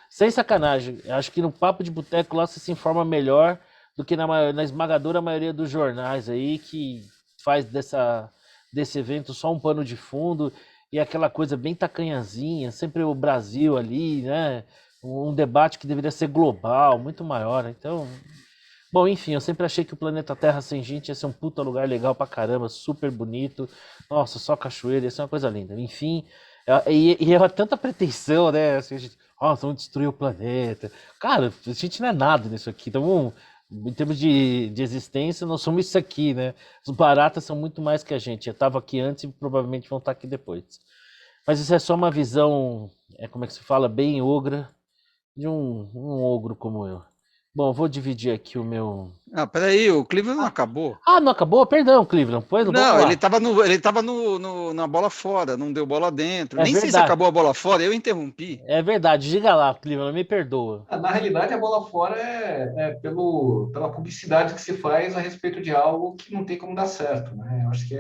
sem sacanagem, eu acho que no Papo de Boteco lá você se informa melhor do que na esmagadora maioria dos jornais aí, que faz desse evento só um pano de fundo e aquela coisa bem tacanhazinha, sempre o Brasil ali, né? Um debate que deveria ser global, muito maior. Então, bom, enfim, eu sempre achei que o planeta Terra sem gente ia ser um puta lugar legal pra caramba, super bonito. Nossa, só cachoeira, ia ser uma coisa linda. Enfim, e é tanta pretensão, né? Assim, vamos destruir o planeta. Cara, a gente não é nada nisso aqui. Então, em termos de existência, nós somos isso aqui, né? Os baratas são muito mais que a gente. Eu tava aqui antes e provavelmente vão estar aqui depois. Mas isso é só uma visão, como é que se fala, bem ogra, de um ogro como eu. Bom, vou dividir aqui o meu. Ah, peraí, o Cleveland não acabou. Não acabou? Perdão, Cleveland. Pois, vamos Não, lá. ele tava na bola fora, não deu bola dentro. É Nem sei se verdade. acabou a bola fora, eu interrompi. É verdade. Diga lá, Cleveland, me perdoa. Na realidade, a bola fora pela publicidade que se faz a respeito de algo que não tem como dar certo, né? Eu acho que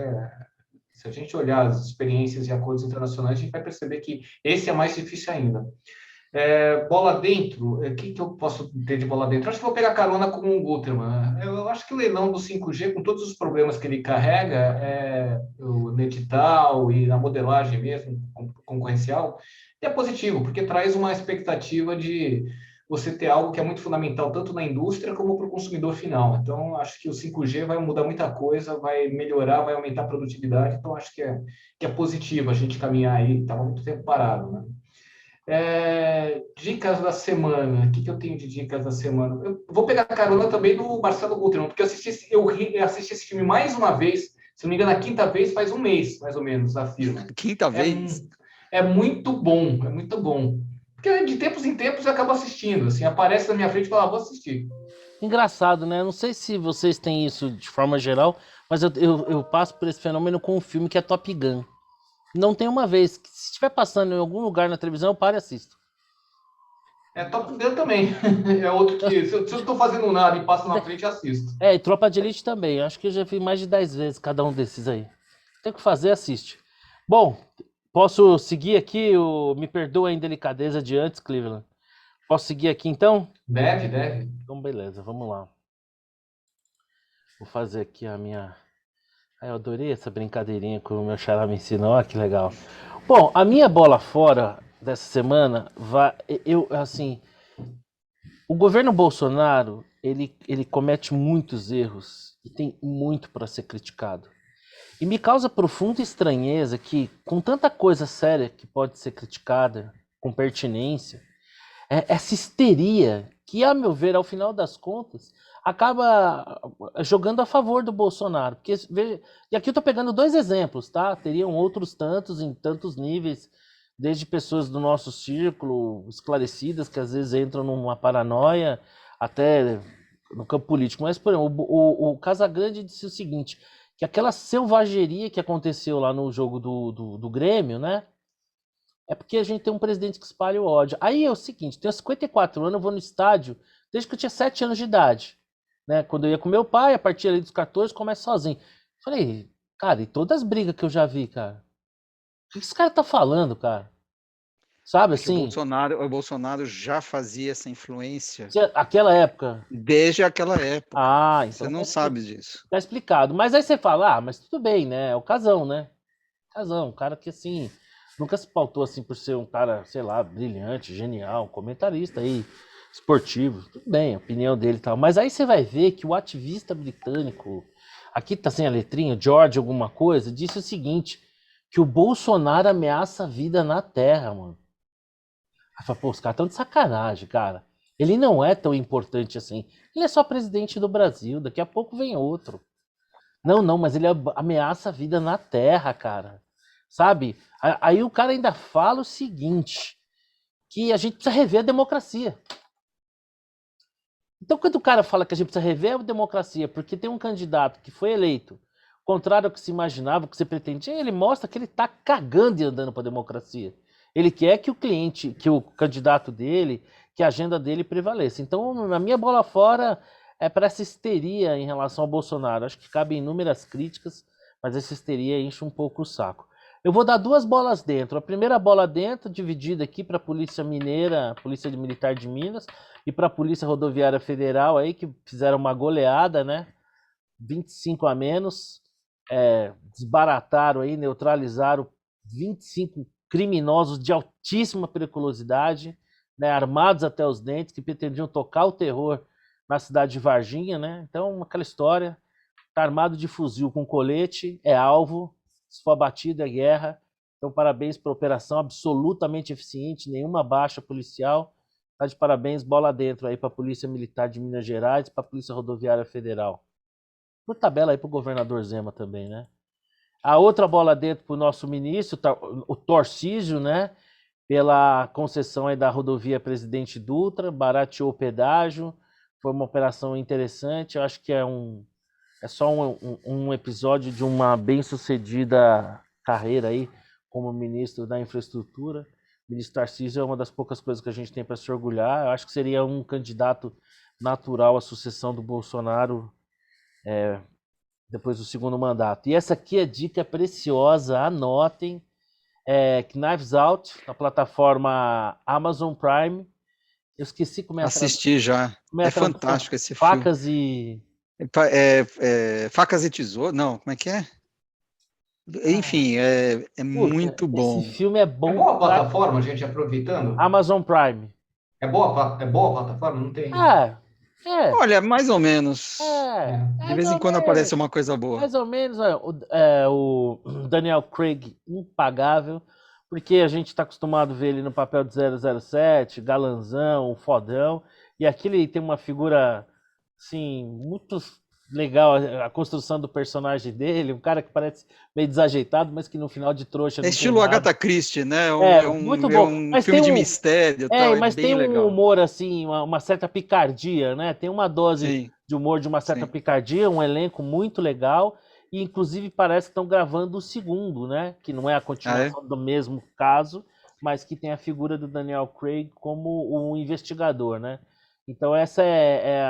se a gente olhar as experiências e acordos internacionais, a gente vai perceber que esse é mais difícil ainda. Bola dentro, o que eu posso ter de bola dentro? Eu acho que vou pegar carona com o Guterman, né? Eu acho que o leilão do 5G, com todos os problemas que ele carrega, no edital e na modelagem mesmo, concorrencial, é positivo, porque traz uma expectativa de você ter algo que é muito fundamental, tanto na indústria como para o consumidor final. Então, acho que o 5G vai mudar muita coisa, vai melhorar, vai aumentar a produtividade. Então, acho que é positivo a gente caminhar aí, estava muito tempo parado, né? Dicas da semana. O que eu tenho de dicas da semana? Eu vou pegar carona também do Marcelo Guterman, porque eu assisti esse filme mais uma vez, se não me engano, a quinta vez faz um mês, mais ou menos, a firma. Quinta vez? É muito bom, é muito bom. Porque de tempos em tempos eu acabo assistindo, assim, aparece na minha frente e fala, vou assistir. Engraçado, né? Não sei se vocês têm isso de forma geral, mas eu passo por esse fenômeno com um filme que é Top Gun. Não tem uma vez. Se estiver passando em algum lugar na televisão, eu paro e assisto. Top Gun também. É outro que, se eu não estou fazendo nada e passo na frente, assisto. E Tropa de Elite também. Acho que eu já vi mais de 10 vezes cada um desses aí. Tem o que fazer, assiste. Bom, posso seguir aqui? Me perdoa a indelicadeza de antes, Cleveland. Posso seguir aqui então? Deve. Então, beleza, vamos lá. Vou fazer aqui a minha. Eu adorei essa brincadeirinha que o meu xará me ensinou, que legal. Bom, a minha bola fora dessa semana vai. Assim. O governo Bolsonaro, ele comete muitos erros e tem muito para ser criticado. E me causa profunda estranheza que, com tanta coisa séria que pode ser criticada, com pertinência, essa histeria, que, a meu ver, ao final das contas, acaba jogando a favor do Bolsonaro. Porque, e aqui eu estou pegando dois exemplos, tá? Teriam outros tantos, em tantos níveis, desde pessoas do nosso círculo, esclarecidas, que às vezes entram numa paranoia, até no campo político. Mas, por exemplo, o Casagrande disse o seguinte, que aquela selvageria que aconteceu lá no jogo do Grêmio, né? É porque a gente tem um presidente que espalha o ódio. Aí é o seguinte, tenho 54 anos, eu vou no estádio desde que eu tinha 7 anos de idade. Né? Quando eu ia com meu pai, a partir ali dos 14, começo sozinho. Falei, cara, e todas as brigas que eu já vi, cara? O que esse cara tá falando, cara? Sabe Porque assim? o Bolsonaro já fazia essa influência Aquela época. desde aquela época. Você Então não sabe disso. tá explicado. Mas aí você fala, mas tudo bem, né? É o Casão, né? Casão, um cara que assim, nunca se pautou assim por ser um cara, sei lá, brilhante, genial, comentarista aí, esportivo. Tudo bem, a opinião dele e tal. Mas aí você vai ver que o ativista britânico, aqui tá sem a letrinha, George alguma coisa, disse o seguinte, que o Bolsonaro ameaça a vida na Terra, mano. Aí fala, pô, os caras estão de sacanagem, cara. Ele não é tão importante assim. Ele é só presidente do Brasil, daqui a pouco vem outro. Não, mas ele ameaça a vida na Terra, cara. Sabe? Aí o cara ainda fala o seguinte, que a gente precisa rever a democracia. Então, quando o cara fala que a gente precisa rever a democracia porque tem um candidato que foi eleito, contrário ao que se imaginava, ao que se pretendia, ele mostra que ele está cagando e andando para a democracia. Ele quer que o cliente, que o candidato dele, que a agenda dele prevaleça. Então, a minha bola fora é para essa histeria em relação ao Bolsonaro. Acho que cabem inúmeras críticas, mas essa histeria enche um pouco o saco. Eu vou dar 2 bolas dentro. A primeira bola dentro, dividida aqui para a Polícia Mineira, Polícia Militar de Minas, e para a Polícia Rodoviária Federal aí, que fizeram uma goleada, né? 25 a menos, desbarataram aí, neutralizaram 25 criminosos de altíssima periculosidade, né? Armados até os dentes, que pretendiam tocar o terror na cidade de Varginha, né? Então, aquela história, tá armado de fuzil com colete, é alvo, se for abatido é guerra. Então, parabéns para a operação absolutamente eficiente, nenhuma baixa policial. Tá de parabéns, bola dentro aí para a Polícia Militar de Minas Gerais e para a Polícia Rodoviária Federal. Por tabela aí para o governador Zema também, né? A outra bola dentro para o nosso ministro, o Tarcísio, né? Pela concessão aí da rodovia Presidente Dutra, barateou o pedágio, foi uma operação interessante. Eu acho que é só um episódio de uma bem-sucedida carreira aí como ministro da infraestrutura. O ministro Tarcísio é uma das poucas coisas que a gente tem para se orgulhar. Eu acho que seria um candidato natural à sucessão do Bolsonaro depois do segundo mandato. E essa aqui é dica preciosa, anotem. Knives Out, na plataforma Amazon Prime. Eu esqueci como é Assisti já. É fantástico esse filme. Facas e... Facas e Tesouro? Não, como é que é? Enfim, é muito bom. Esse filme é bom. É boa a plataforma, gente, aproveitando? Amazon Prime. É boa a plataforma? Não tem. Olha, mais ou menos. De vez em quando aparece uma coisa boa. Mais ou menos. O Daniel Craig, impagável, porque a gente está acostumado a ver ele no papel de 007, galanzão, fodão, e aqui ele tem uma figura, assim, muito legal, a construção do personagem dele, um cara que parece meio desajeitado, mas que no final de trouxa... É estilo Agatha Christie, né? Muito bom. Um filme de mistério. Mas tem legal. um humor, assim, uma certa picardia, né? Tem uma dose de humor, de uma certa picardia, um elenco muito legal, e inclusive parece que estão gravando o segundo, né? Que não é a continuação do mesmo caso, mas que tem a figura do Daniel Craig como um investigador, né? Então essa é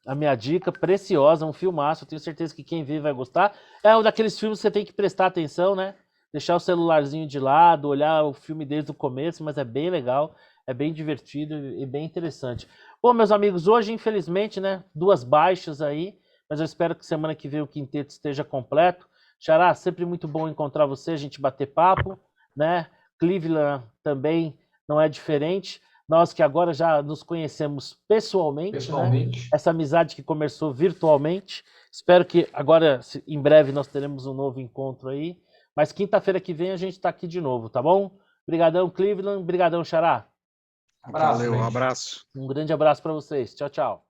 a minha dica preciosa, um filmaço, eu tenho certeza que quem vê vai gostar. É um daqueles filmes que você tem que prestar atenção, né? Deixar o celularzinho de lado, olhar o filme desde o começo, mas é bem legal, é bem divertido e bem interessante. Bom, meus amigos, hoje, infelizmente, né, 2 baixas aí, mas eu espero que semana que vem o quinteto esteja completo. Xará, sempre muito bom encontrar você, a gente bater papo, né? Cleveland também não é diferente. Nós que agora já nos conhecemos pessoalmente. Né? Essa amizade que começou virtualmente. Espero que agora, em breve, nós teremos um novo encontro aí. Mas quinta-feira que vem a gente está aqui de novo, tá bom? Obrigadão, Cleveland. Obrigadão, Xará. Valeu, um abraço. Um grande abraço para vocês. Tchau, tchau.